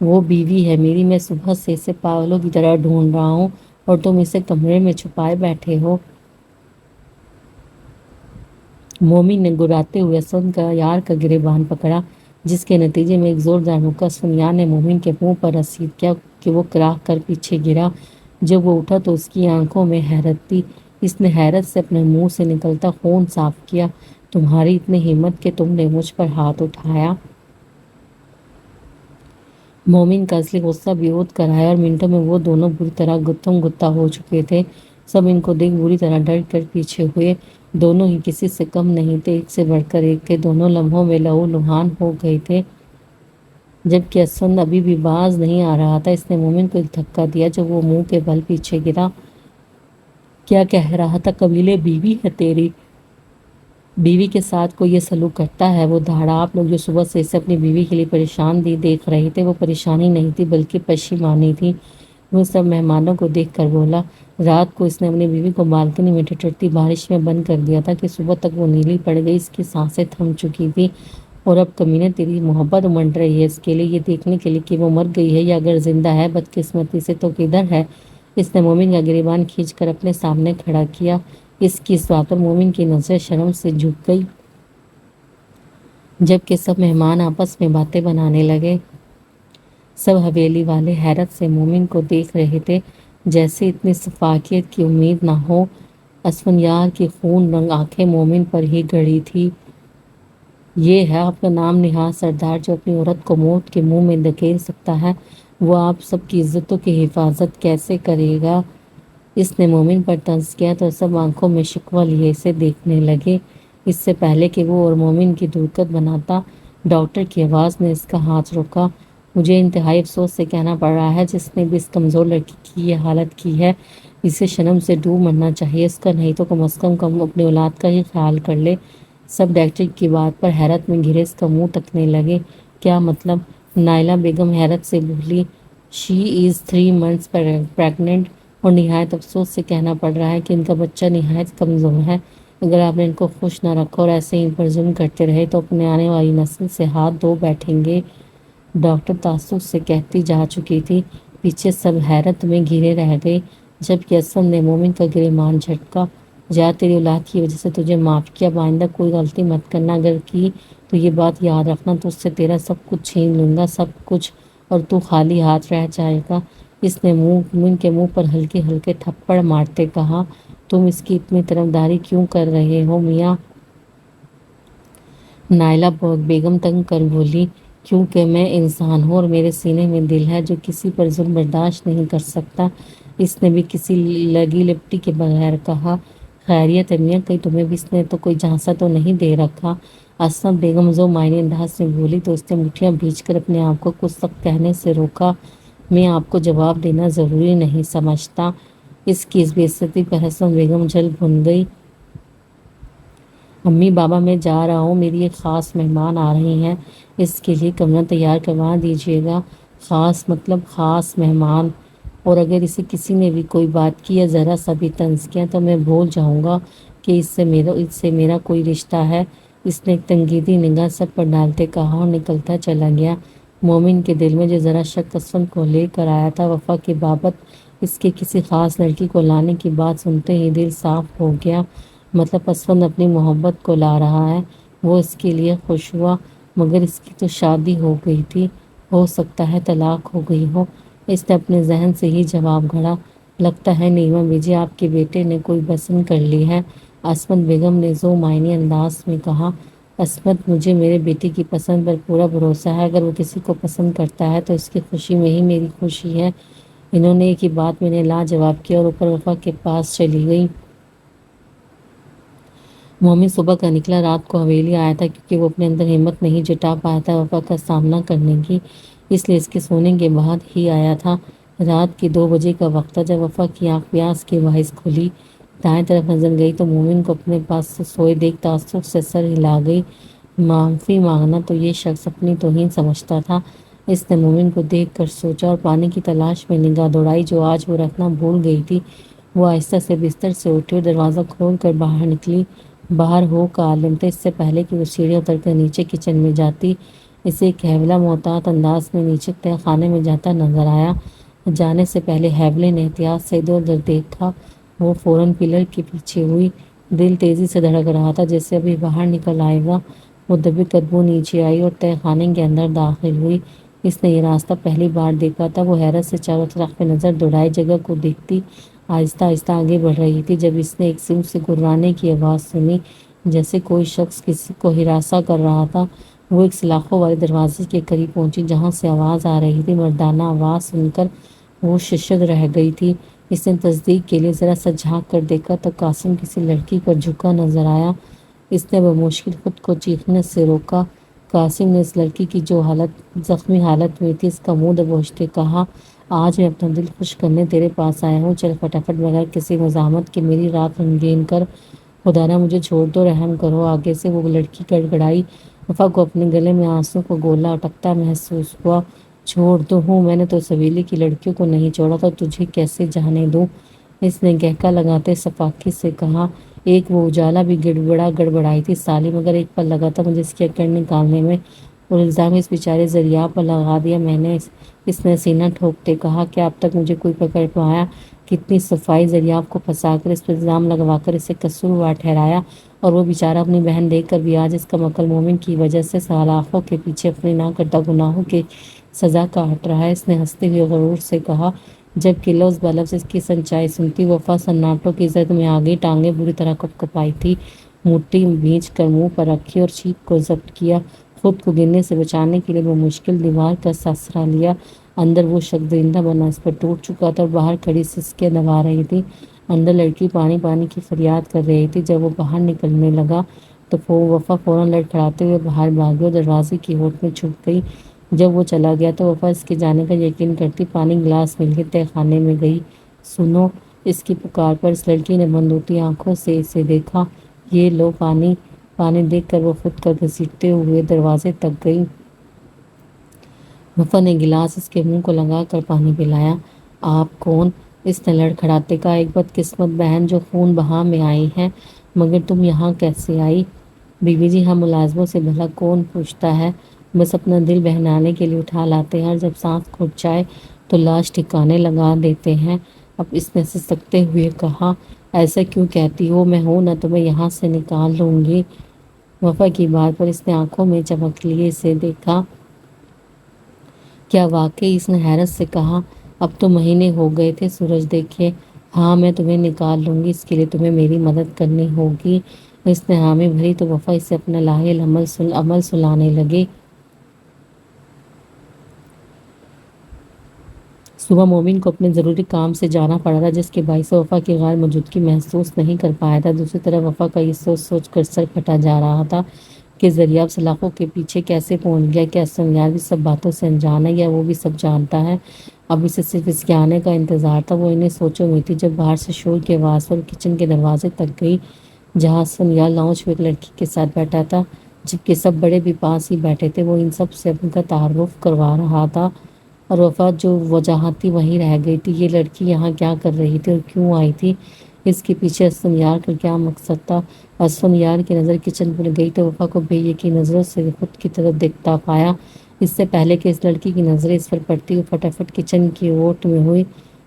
وہ بیوی ہے میری، میں صبح سے اسے پاگلوں کی طرح ڈھونڈ رہا ہوں اور تم اسے کمرے میں چھپائے بیٹھے ہو۔ مومن نے گراتے ہوئے اسفند کا یار کا گریبان پکڑا، جس کے نتیجے میں ایک زوردار مکہ اسفند یار نے مومن کے منہ پر رسید کیا کہ وہ کراہ کر پیچھے گرا۔ جب وہ اٹھا تو اس کی آنکھوں میں حیرت تھی۔ اس نے حیرت سے اپنے منہ سے نکلتا خون صاف کیا۔ تمہاری اتنی ہمت کہ تم نے مجھ پر ہاتھ اٹھایا؟ مومن کا اصلی غصہ بھی عود کر آیا اور منٹوں میں وہ دونوں بری طرح گتھم گتھا ہو چکے تھے۔ سب ان کو دیکھ بری طرح ڈر کر پیچھے ہوئے۔ دونوں ہی کسی سے کم نہیں تھے، ایک سے بڑھ کر ایک تھے، دونوں لمحوں میں لہو لہان ہو گئے تھے۔ جبکہ اسفند ابھی بھی باز نہیں آ رہا تھا، اس نے مومن کو ایک دھکا دیا جب وہ منہ کے بل پیچھے گرا۔ کیا کہہ رہا تھا؟ قبیلے بیوی ہے تیری؟ بیوی کے ساتھ کوئی یہ سلوک کرتا ہے؟ وہ دھاڑا۔ آپ لوگ جو صبح سے اسے اپنی بیوی کے لیے پریشان دیکھ رہے تھے، وہ پریشانی نہیں تھی بلکہ پشیمانی تھی۔ وہ سب مہمانوں کو دیکھ کر بولا، رات کو اس نے اپنی بیوی کو بالکنی میں ٹھٹرتی بارش میں بند کر دیا تھا کہ صبح تک وہ نیلی پڑ گئی، اس کی سانسیں تھم چکی تھی، اور اب کمینے تیری محبت امنڈ رہی ہے اس کے لیے، یہ دیکھنے کے لیے کہ وہ مر گئی ہے یا اگر زندہ ہے بدقسمتی سے تو کدھر ہے۔ اس نے مومن کا گریبان کھینچ کر اپنے سامنے کھڑا کیا۔ اس کی اس بات پر مومن کی نظریں شرم سے جھک گئی، جبکہ سب مہمان آپس میں باتیں بنانے لگے۔ سب حویلی والے حیرت سے مومن کو دیکھ رہے تھے، جیسے اتنی شفافیت کی امید نہ ہو۔ اسفند یار کی خون رنگ آنکھیں مومن پر ہی گڑی تھی۔ یہ ہے آپ کا نام نہاد سردار جو اپنی عورت کو موت کے منہ میں دھکیل سکتا ہے؟ وہ آپ سب کی عزتوں کی حفاظت کیسے کرے گا؟ اس نے مومن پر طنز کیا تو سب آنکھوں میں شکوہ لیے اسے دیکھنے لگے۔ اس سے پہلے کہ وہ اور مومن کی دورکت بناتا، ڈاکٹر کی آواز نے اس کا ہاتھ روکا۔ مجھے انتہائی افسوس سے کہنا پڑ رہا ہے، جس نے بھی اس کمزور لڑکی کی یہ حالت کی ہے، اسے شرم سے ڈوب مرنا چاہیے اس کا، نہیں تو کم از کم اپنی اولاد کا ہی خیال کر لے۔ سب ڈاکٹر کی بات پر حیرت میں گھرے اس کا منہ تکنے لگے۔ کیا مطلب؟ نائلہ بیگم حیرت سے بولی۔ شی از 3 months پریگننٹ، اور نہایت افسوس سے کہنا پڑ رہا ہے کہ ان کا بچہ نہایت کمزور ہے۔ اگر آپ نے ان کو خوش نہ رکھا اور ایسے ہی ان پر ظلم کرتے رہے تو اپنے آنے والی نسل سے ہاتھ دھو بیٹھیں گے۔ ڈاکٹر تعصب سے کہتی جا چکی تھی۔ پیچھے سب حیرت میں گھرے رہ گئے، جبکہ اسد نے مومن کا گریبان جھٹکا۔ جا، تیری اولاد کی وجہ سے تجھے معاف کیا، آئندہ کوئی غلطی مت کرنا، اگر کی تو یہ بات یاد رکھنا تو اس سے تیرا سب کچھ چھین لوں گا، سب کچھ، اور تو خالی ہاتھ رہ جائے گا۔ اس نے مومن کے منہ پر ہلکے ہلکے تھپڑ مارتے کہا، تم اس کی اتنی طرفداری کیوں کر رہے ہو میاں؟ نائلہ بیگم تنگ کر بولی، کیونکہ میں انسان ہوں اور میرے سینے میں دل ہے جو کسی پر ظلم برداشت نہیں کر سکتا۔ اس نے بھی کسی لگی لپٹی کے بغیر کہا، خیریت ہے میاں، کہیں تمہیں بھی اس نے تو کوئی جھانسا تو نہیں دے رکھا؟ اسد بیگم ذو معنی انداز سے بولی تو اس نے مٹھیاں بھیج کر اپنے آپ کو کچھ سخت کہنے سے روکا۔ میں آپ کو جواب دینا ضروری نہیں سمجھتا۔ اس کی اس بے عزتی پر حسن بیگم جل بھن گئی۔ امی بابا میں جا رہا ہوں، میری ایک خاص مہمان آ رہی ہیں، اس کے لیے کمرہ تیار کروا دیجیے گا۔ خاص مطلب خاص مہمان؟ اور اگر اسے کسی نے بھی کوئی بات کی یا ذرا سا بھی طنز کیا تو میں بھول جاؤں گا کہ اس سے میرا کوئی رشتہ ہے۔ اس نے ایک تنقیدی نگاہ سب پر ڈالتے کہا اور نکلتا چلا گیا۔ مومن کے دل میں جو ذرا شک اسد کو لے کر آیا تھا وفا کی بابت اس کے کسی خاص لڑکی کو لانے کی بات سنتے ہی دل صاف ہو گیا۔ مطلب اسد اپنی محبت کو لا رہا ہے۔ وہ اس کے لیے خوش ہوا، مگر اس کی تو شادی ہو گئی تھی، ہو سکتا ہے طلاق ہو گئی ہو۔ اس نے اپنے ذہن سے ہی جواب گھڑا، لگتا ہے نیما بیجی آپ کے بیٹے نے کوئی پسند کر لی ہے۔ عصمت بیگم نے ذو معنی انداز میں کہا، عصمت، مجھے میرے بیٹے کی پسند پر پورا بھروسہ ہے، اگر وہ کسی کو پسند کرتا ہے تو اس کی خوشی میں ہی میری خوشی ہے۔ انہوں نے ایک ہی بات میں نے لاجواب کیا اور اوپر وفا کے پاس چلی گئی۔ مومن صبح کا نکلا، رات کو حویلی آیا تھا کیونکہ وہ اپنے اندر ہمت نہیں جٹا پایا تھا وفا کا سامنا کرنے کی، اس لیے اس کے سونے کے بعد ہی آیا تھا۔ رات کے 2 بجے کا وقت تھا جب وفا کی آنکھ پیاس کے باعث کھلی۔ دائیں طرف نظر گئی تو مومن کو اپنے پاس سوئے دیکھ تعصب سے سر ہلا گئی۔ معافی مانگنا تو یہ شخص اپنی توہین سمجھتا تھا۔ اس نے مومن کو دیکھ کر سوچا اور پانی کی تلاش میں نگاہ دوڑائی جو آج وہ رکھنا بھول گئی تھی۔ وہ آہستہ سے بستر سے اٹھی اور دروازہ کھول کر باہر نکلی۔ باہر ہو کا عالم تھا، اس سے پہلے کہ وہ سیڑھیاں اتر کر نیچے کچن میں جاتی، اسے ایک ہیولہ محتاط انداز میں نیچے تہہ خانے میں جاتا نظر آیا۔ جانے سے پہلے ہیولے نے احتیاط سے ادھر ادھر دیکھا۔ وہ فوراً پلر کے پیچھے ہوئی، دل تیزی سے دھڑک رہا تھا جیسے ابھی باہر نکل آئے گا۔ وہ دبے قدموں نیچے آئی اور تہہ خانے کے اندر داخل ہوئی۔ اس نے یہ راستہ پہلی بار دیکھا تھا۔ وہ حیرت سے چاروں طرف میں نظر دوڑائے جگہ کو دیکھتی آہستہ آہستہ آگے بڑھ رہی تھی جب اس نے ایک سمت سے گررانے کی آواز سنی، جیسے کوئی شخص کسی کو ہراساں کر رہا تھا۔ وہ ایک سلاخوں والے دروازے کے قریب پہنچی جہاں سے آواز آ رہی تھی۔ مردانہ آواز سن کر وہ ششد رہ گئی تھی۔ اس نے تصدیق کے لیے ذرا سا جھانک کر دیکھا تو قاسم کسی لڑکی پر جھکا نظر آیا۔ اس نے بمشکل خود کو چیخنے سے روکا۔ قاسم نے اس لڑکی کی جو زخمی حالت میں تھی اس کا منہ دبوچتے کہا، آج میں اپنا دل خوش کرنے تیرے پاس آیا ہوں، چل فٹافٹ بغیر کسی مزاحمت کے میری رات رنگین کر، خدا نہ مجھے چھوڑ دو، رحم کرو۔ آگے سے وہ لڑکی گڑگڑائی۔ وفا کو اپنے گلے میں آنسوں کا گولا اٹکتا محسوس ہوا۔ چھوڑ دو ہوں، میں نے تو اس حویلی کی لڑکیوں کو نہیں چھوڑا تو تجھے کیسے جانے دوں؟ اس نے گہکا لگاتے سفاکی سے کہا، ایک وہ اجالا بھی گڑبڑائی تھی سالی، مگر ایک پل لگا تھا مجھے اس کی اکڑ نکالنے میں، اور الزام اس بیچارے ذریعہ پر لگا دیا میں نے۔ اس نے سینہ ٹھوکتے کہا، کیا اب تک مجھے کوئی پکڑ پایا؟ کتنی صفائی، ذریعہ کو پھنسا کر اس پر الزام لگوا کر اسے قصوروار ٹھہرایا، اور وہ بیچارہ اپنی بہن دیکھ کر بھی آج اس کا مکل مومن کی وجہ سے سلاخوں کے پیچھے اپنے نہ کردہ گناہوں کی سزا کاٹ رہا ہے۔ اس نے ہنستے ہوئے غرور سے کہا، جبکہ لفظ بلفظ اس کی سچائی سنتی وفا سناٹوں کی زد میں آ گئی، ٹانگیں بری طرح کپکپائی تھی، مٹھی بھینچ کر منہ پر رکھی اور چیخ کو ضبط کیا، خود کو گرنے سے بچانے کے لیے وہ مشکل دیوار کا سہارا لیا۔ اندر وہ شخص درندہ بنا اس پر ٹوٹ چکا تھا اور باہر کھڑی سسکیاں دبا رہی تھی۔ اندر لڑکی پانی پانی کی فریاد کر رہی تھی۔ جب وہ باہر نکلنے لگا تو وفا فوراً لڑکھڑاتے ہوئے باہر بھاگی اور دروازے کی ہوٹ میں چھپ گئی۔ جب وہ چلا گیا تو وفا اس کے جانے کا یقین کرتی پانی گلاس مل کے تہہ خانے میں گئی۔ سنو! اس کی پکار پر اس لڑکی نے بند ہوتی آنکھوں سے اسے دیکھا۔ یہ لو پانی۔ پانی دیکھ کر وہ خود کا گھسیٹتے ہوئے دروازے تک گئی۔ وفا نے گلاس اس کے منہ کو لگا کر پانی پلایا۔ آپ کون؟ اس نے لڑکھڑاتے کہا۔ ایک بدقسمت بہن جو خون بہا میں آئی ہے۔ مگر تم یہاں کیسے آئی؟ بیوی جی ہم ملازموں سے بھلا کون پوچھتا ہے، بس اپنا دل بہلانے کے لیے اٹھا لاتے ہیں اور جب سانس کھٹ جائے تو لاش ٹھکانے لگا دیتے ہیں۔ اب اس نے سسکتے ہوئے کہا، ایسا کیوں کہتی ہو؟ میں ہوں نہ تمہیں یہاں سے نکال لوں گی۔ وفا کی بات پر اس نے آنکھوں میں چمک لیے اسے دیکھا۔ کیا واقعی؟ اس نے حیرت سے کہا۔ اب تو مہینے ہو گئے تھے سورج دیکھے۔ ہاں میں تمہیں نکال لوں گی، اس کے لیے تمہیں میری مدد کرنی ہوگی۔ اس نے حامی بھری تو وفا اسے اپنا لاحق عمل سلانے لگے۔ صبح مومن کو اپنے ضروری کام سے جانا پڑا تھا جس کے باعث وفا کی غیر موجودگی محسوس نہیں کر پایا تھا۔ دوسری طرف وفا کا یہ سوچ سوچ کر سر پھٹا جا رہا تھا کہ زریاب سلاخوں کے پیچھے کیسے پہنچ گیا۔ کیا احسن یار بھی سب باتوں سے انجان ہے یا وہ بھی سب جانتا ہے؟ اب اسے صرف اس کے آنے کا انتظار تھا۔ وہ انہیں سوچوں میں تھی جب باہر سے شور کی آواز پر کچن کے دروازے تک گئی جہاں احسن یار لاؤنج میں ایک لڑکی کے ساتھ بیٹھا تھا جبکہ سب بڑے بھی پاس ہی بیٹھے تھے۔ وہ ان سب سے ان کا تعارف کروا رہا تھا اور وفا جو وجاہتی وہیں رہ گئی تھی۔ یہ لڑکی یہاں کیا کر رہی تھی اور کیوں آئی تھی؟ اس کے پیچھے احسن یار کا کیا مقصد تھا؟ احسن یار کی نظر کچن پر گئی تو وفا کو بے یقین نظروں سے خود کی طرف دیکھتا پایا۔ اس سے پہلے کہ اس لڑکی کی نظریں اس پر پڑتی ہوئی فٹافٹ کچن کی اوٹ میں ہوئی۔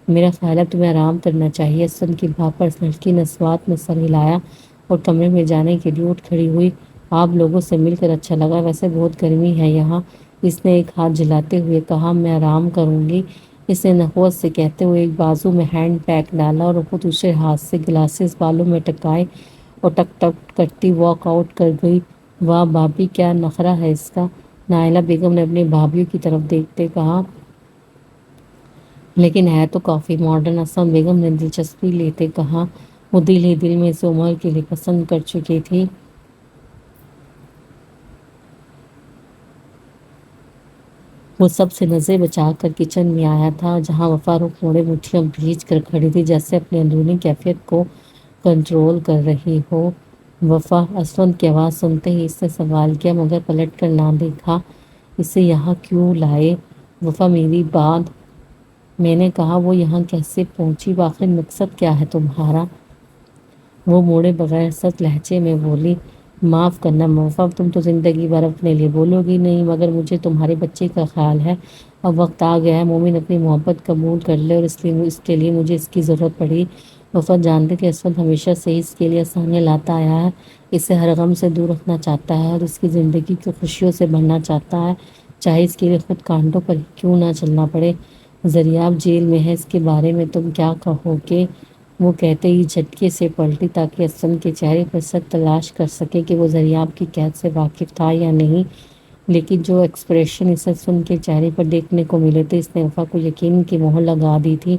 میرا خیال ہے تمہیں آرام کرنا چاہیے۔ احسن کی بات پر اس لڑکی نے سوات میں سر ہلایا اور کمرے میں جانے کے لیے اٹھ کھڑی ہوئی۔ آپ لوگوں سے مل کر اچھا لگا، ویسے بہت گرمی ہے یہاں۔ اس نے ایک ہاتھ جلاتے ہوئے کہا، میں آرام کروں گی۔ اس نے نخوت سے کہتے ہوئے ایک بازو میں ہینڈ بیگ ڈالا اور خود دوسرے ہاتھ سے گلاسز بالوں میں ٹکائے اور ٹک ٹک کرتی واک آؤٹ کر گئی۔ واہ بھابھی کیا نخرہ ہے اس کا، نائلہ بیگم نے اپنی بھابھیوں کی طرف دیکھتے کہا۔ لیکن ہے تو کافی ماڈرن، احسن بیگم نے دلچسپی لیتے کہا۔ وہ دل ہی دل میں اسے عمر کے لیے پسند کر چکی تھی۔ وہ سب سے نظریں بچا کر کچن میں آیا تھا جہاں وفا رخ موڑے مٹھیاں بھیج کر کھڑی تھی جیسے اپنی اندرونی کیفیت کو کنٹرول کر رہی ہو۔ وفا! اسود کی آواز سنتے ہی اس نے سوال کیا مگر پلٹ کر نہ دیکھا۔ اسے یہاں کیوں لائے؟ وفا میری بات! میں نے کہا وہ یہاں کیسے پہنچی؟ آخر مقصد کیا ہے تمہارا؟ وہ موڑے بغیر سخت لہجے میں بولی۔ معاف کرنا وفا، تم تو زندگی بھر اپنے لیے بولو گی نہیں مگر مجھے تمہارے بچے کا خیال ہے۔ اب وقت آ گیا ہے مومن اپنی محبت قبول کر لے اور اس کے لیے مجھے اس کی ضرورت پڑی۔ وفا جانتے کہ اسود ہمیشہ سے ہی اس کے لیے آسانیاں لاتا آیا ہے، اسے ہر غم سے دور رکھنا چاہتا ہے اور اس کی زندگی کو خوشیوں سے بھرنا چاہتا ہے، چاہے اس کے لیے خود کانٹوں پر کیوں نہ چلنا پڑے۔ زریاب جیل میں ہے، اس کے بارے میں تم کیا کہو گے؟ وہ کہتے ہی جھٹکے سے پلٹی تاکہ اسد کے چہرے پر شک تلاش کر سکے کہ وہ زریاب کی قید سے واقف تھا یا نہیں، لیکن جو ایکسپریشن اسے اسد کے چہرے پر دیکھنے کو ملے تھے اس نے وفا کو یقین کی مہر لگا دی تھی۔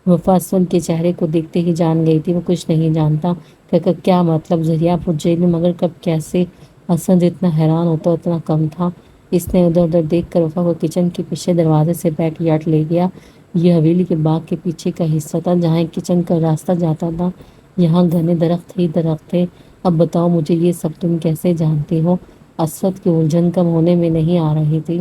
وفا اسد کے چہرے کو دیکھتے ہی جان گئی تھی وہ کچھ نہیں جانتا۔ کیا مطلب؟ زریاب خود جیل میں مگر کب کیسے؟ اسد اتنا حیران ہوتا اتنا کم تھا۔ اس نے ادھر ادھر دیکھ کر وفا کو کچن کے پچھلے دروازے سے بیک یارڈ لے گیا۔ یہ حویلی کے باغ کے پیچھے کا حصہ تھا جہاں ایک کچن کا راستہ جاتا تھا۔ یہاں گھنے درخت ہی درخت تھے۔ اب بتاؤ مجھے یہ سب تم کیسے جانتی ہو؟ اسد کی الجھن کم ہونے میں نہیں آ رہی تھی۔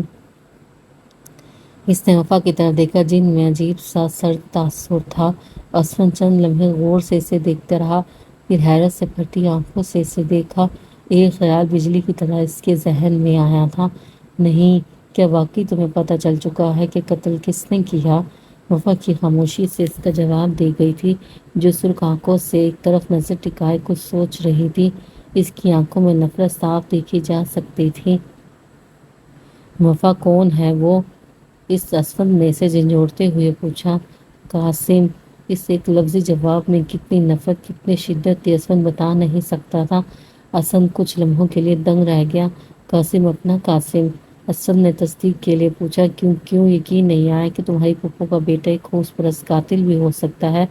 اس نے وفا کی طرف دیکھا جن میں عجیب سا سرد تاثر تھا۔ اسد چند لمحے غور سے اسے دیکھتا رہا، پھر حیرت سے بھری آنکھوں سے اسے دیکھا۔ ایک خیال بجلی کی طرح اس کے ذہن میں آیا تھا۔ نہیں، کیا واقعی تمہیں پتہ چل چکا ہے کہ قتل کس نے کیا؟ وفا کی خاموشی سے اس کا جواب دے گئی تھی جو سرخ آنکھوں سے ایک طرف نظر ٹکائے کچھ سوچ رہی تھی۔ اس کی آنکھوں میں نفرت صاف دیکھی جا سکتی تھی۔ وفا کون ہے وہ؟ اس اسد نے اسے جھنجھوڑتے ہوئے پوچھا۔ قاسم! اس ایک لفظی جواب میں کتنی نفرت کتنی شدت تھی اسد بتا نہیں سکتا تھا۔ اسد کچھ لمحوں کے لیے دنگ رہ گیا۔ قاسم اپنا قاسم۔ اسد نے تصدیق کے لیے پوچھا، کیوں کیوں یقین نہیں آیا کہ تمہاری پھپھو کا بیٹا ایک خوش پرست قاتل بھی ہو سکتا ہے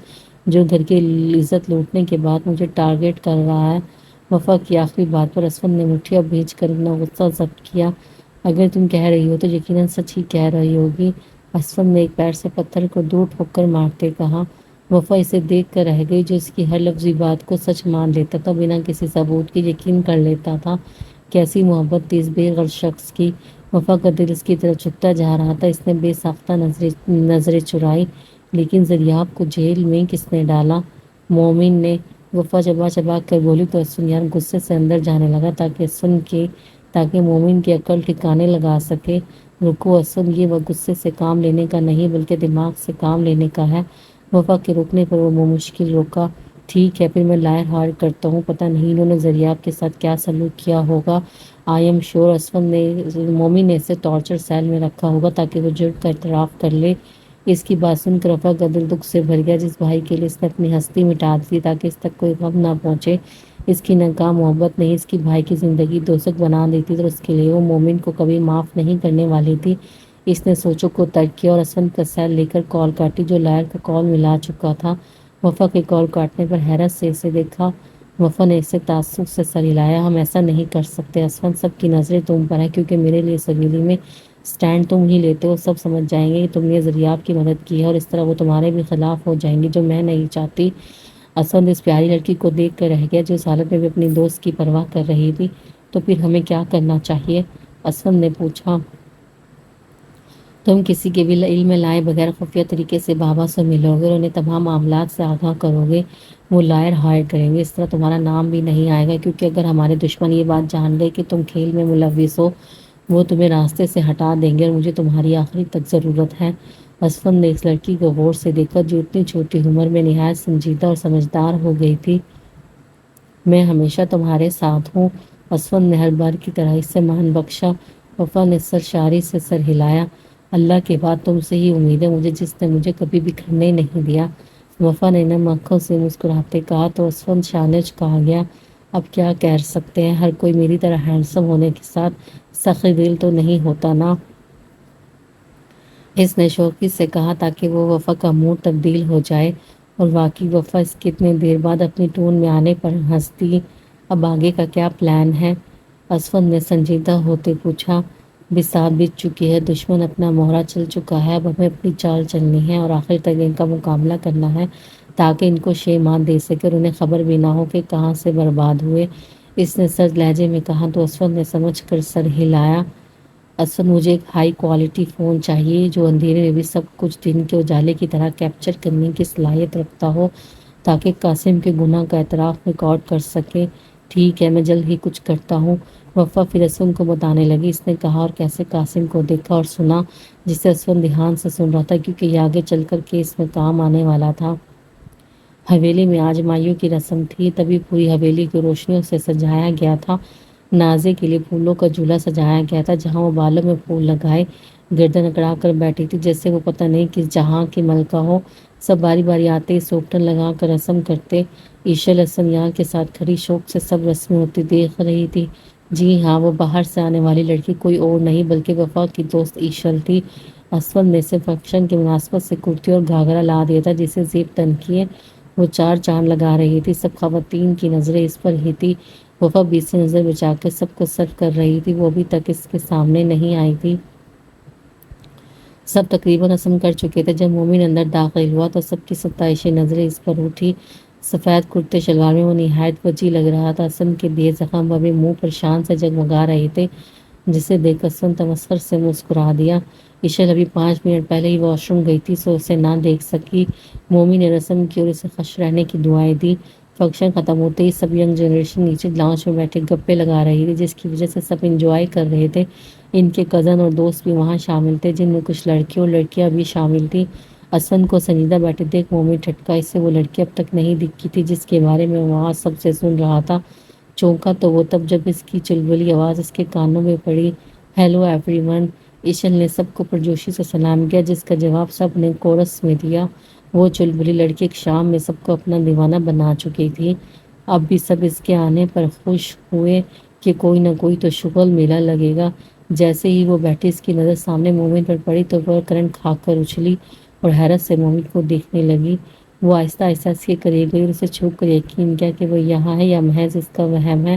جو گھر کی عزت لوٹنے کے بعد مجھے ٹارگٹ کر رہا ہے؟ وفا کی آخری بات پر اسد نے مٹھیاں بھیج کر اپنا غصہ ضبط کیا۔ اگر تم کہہ رہی ہو تو یقیناً سچ ہی کہہ رہی ہوگی، اسد نے ایک پیر سے پتھر کو دور ٹھوک کر مارتے کہا۔ وفا اسے دیکھ کر رہ گئی جو اس کی ہر لفظی بات کو سچ مان لیتا تھا، بنا کسی ثبوت کے یقین کر لیتا تھا۔ کیسی محبت تھی اس بے غرض شخص کی! وفا کا دل اس کی طرف جھکتا جا رہا تھا۔ اس نے بے ساختہ نظریں چرائی، لیکن زریاب کو جیل میں کس نے ڈالا؟ مومن نے، وفا چبا چبا کر بولی تو اسد یار غصے سے اندر جانے لگا تاکہ مومن کی عقل ٹھکانے لگا سکے۔ رکو اسد، یہ وقت غصے سے کام لینے کا نہیں بلکہ دماغ سے کام لینے کا ہے۔ وفا کے رکنے پر وہ بمشکل رکا۔ ٹھیک ہے، پھر میں لائر ہائر کرتا ہوں۔ پتہ نہیں انہوں نے زریاب کے ساتھ کیا سلوک کیا ہوگا۔ آئی ایم شیور مومن نے اسے ٹارچر سیل میں رکھا ہوگا تاکہ وہ جرم کا اعتراف کر لے۔ اس کی بات سن کر وفا کا دل دکھ سے بھر گیا، جس بھائی کے لیے اس نے اپنی ہستی مٹا دی تاکہ اس تک کوئی غم نہ پہنچے۔ اس کی ناکام محبت نے اس کی بھائی کی زندگی دوزخ بنا دی تھی اور اس کے لیے وہ مومن کو کبھی معاف نہیں کرنے والی تھی۔ اس نے سوچوں کو ترک کیا اور اسد کا سیل لے کر کال کاٹی جو لائر کا کال ملا چکا تھا۔ وفا کے کال کاٹنے پر حیرت سے اسے دیکھا۔ وفا نے اسے تعصب سے سر ہلایا۔ ہم ایسا نہیں کر سکتے اسد، سب کی نظریں تم پر ہیں کیونکہ میرے لیے سویلی میں سٹینڈ تم ہی لیتے ہو۔ سب سمجھ جائیں گے کہ تم نے زریاب کی مدد کی ہے اور اس طرح وہ تمہارے بھی خلاف ہو جائیں گے، جو میں نہیں چاہتی۔ اسد اس پیاری لڑکی کو دیکھ کر رہ گیا جو اس حالت میں بھی اپنی دوست کی پرواہ کر رہی تھی۔ تو پھر ہمیں کیا کرنا چاہیے؟ اسد نے پوچھا۔ تم کسی کے بھی علم میں لائے بغیر خفیہ طریقے سے بابا سے ملو گے اور انہیں تمام معاملات سے آگاہ کرو گے۔ وہ لائر ہائر کریں گے، اس طرح تمہارا نام بھی نہیں آئے گا، کیونکہ اگر ہمارے دشمن یہ بات جان لے کہ تم کھیل میں ملوث ہو وہ تمہیں راستے سے ہٹا دیں گے اور مجھے تمہاری آخری تک ضرورت ہے۔ اسد نے اس لڑکی کو غور سے دیکھا جو اتنی چھوٹی عمر میں نہایت سنجیدہ اور سمجھدار ہو گئی تھی۔ میں ہمیشہ تمہارے ساتھ ہوں، اسد نے ہر بار کی طرح اس سے مان بخشا۔ وفا نے سرشاری سے سر ہلایا۔ اللہ کے بعد تم سے ہی امید ہے مجھے، جس نے مجھے کبھی بکھرنے نہیں دیا۔ وفا نے نم آنکھوں سے مسکراتے کہا تو اسد شانج کہا گیا، اب کیا کہہ سکتے ہیں، ہر کوئی میری طرح ہینڈسم ہونے کے ساتھ سخت دل تو نہیں ہوتا نا۔ اس نے شوقی سے کہا تاکہ وہ وفا کا موڈ تبدیل ہو جائے، اور واقعی وفا اس کے اتنے دیر بعد اپنی ٹون میں آنے پر ہنستی۔ اب آگے کا کیا پلان ہے؟ اسد نے سنجیدہ ہوتے پوچھا۔ بساط بچ چکی ہے، دشمن اپنا مہرہ چل چکا ہے، اب ہمیں اپنی چال چلنی ہے اور آخر تک ان کا مقابلہ کرنا ہے تاکہ ان کو شہ مات دے سکے اور انہیں خبر بھی نہ ہو کہ کہاں سے برباد ہوئے۔ اس نے سرد لہجے میں کہا تو اسد نے سمجھ کر سر ہلایا۔ اسد، مجھے ایک ہائی کوالٹی فون چاہیے جو اندھیرے میں بھی سب کچھ دن کے اجالے کی طرح کیپچر کرنے کی صلاحیت رکھتا ہو تاکہ قاسم کے گناہ کا اعتراف ریکارڈ کر سکے۔ ٹھیک ہے، میں جلد ہی کچھ کرتا ہوں۔ وفا پھر اسد کو بتانے لگی۔ اس نے کہا اور کیسے قاسم کو دیکھا اور سنا، جسے اسد دھیان سے سن رہا تھا کیونکہ یہ آگے چل کر کیس میں کام آنے والا تھا۔ حویلی میں آج مایوں کی رسم تھی، تبھی پوری حویلی کو روشنیوں سے سجایا گیا تھا۔ نازے کے لیے پھولوں کا جھولا سجایا گیا تھا جہاں وہ بالوں میں پھول لگائے گردن اکڑا کر بیٹھی تھی جیسے وہ پتہ نہیں کس جہاں کی ملکہ ہو۔ سب باری باری آتے سوکٹن لگا کر رسم کرتے۔ ایشل اسد یہاں کے ساتھ کھڑی شوق سے سب رسمیں ہوتی دیکھ رہی تھی۔ جی ہاں، وہ باہر سے آنے والی لڑکی کوئی اور نہیں بلکہ وفا کی دوست ایشل تھی۔ اسد نے اسے فنکشن کی مناسبت سے کرتی اور گھاگھرا لا دیا تھا جسے زیب تن کیے وہ چار چاند لگا رہی تھی۔ سب خواتین کی نظریں اس پر ہی تھی۔ وفا بیچ سے نظر بچا کر سب کو سرو کر رہی تھی، وہ ابھی تک اس کے سامنے نہیں آئی تھی۔ سب تقریباً رسم کر چکے تھے جب مومن اندر داخل ہوا تو سب کی ستائشی نظریں اس پر اٹھی۔ سفید کرتے شلوار میں وہ نہایت وجیح لگ رہا تھا۔ اسد کے دیے زخم ابھی منہ پر شان سے جگمگا رہے تھے جسے دیکھ اسد تمسخر سے مسکرا دیا۔ ایشل ابھی 5 منٹ پہلے ہی واش روم گئی تھی سو اسے نہ دیکھ سکی۔ مومن نے رسم کی اور اسے خوش رہنے کی دعائیں دی۔ فنکشن ختم ہوتے ہی سب ینگ جنریشن نیچے لاؤنج میں بیٹھے گپے لگا رہی تھی جس کی وجہ سے سب انجوائے کر رہے تھے۔ ان کے کزن اور دوست بھی وہاں شامل تھے جن میں کچھ لڑکے اور لڑکیاں بھی شامل تھیں۔ اسد کو سنجیدہ بیٹھے دیکھ مومن ٹھٹکا، اس سے وہ لڑکی اب تک نہیں دکھی تھی جس کے بارے میں وہاں سب سے سن رہا تھا۔ چونکا تو وہ تب جب اس کی چلبلی آواز اس کے کانوں میں پڑی، ہیلو ایوری ون۔ ایشل نے سب کو پرجوشی سے سلام کیا جس کا جواب سب نے کورس میں دیا۔ وہ چلبلی لڑکی ایک شام میں سب کو اپنا دیوانہ بنا چکی تھی۔ اب بھی سب اس کے آنے پر خوش ہوئے۔ کہ کوئی نہ کوئی تو شغل میلہ لگے گا۔ جیسے ہی وہ بیٹھی اس کی نظر سامنے مومن پر پڑی تو وہ کرنٹ کھا کر اچھلی اور حیرت سے مومن کو دیکھنے لگی۔ وہ آہستہ آہستہ اس کے قریب گئی اور اسے چھو کر یقین کیا کہ وہ یہاں ہے یا محض اس کا وہم ہے۔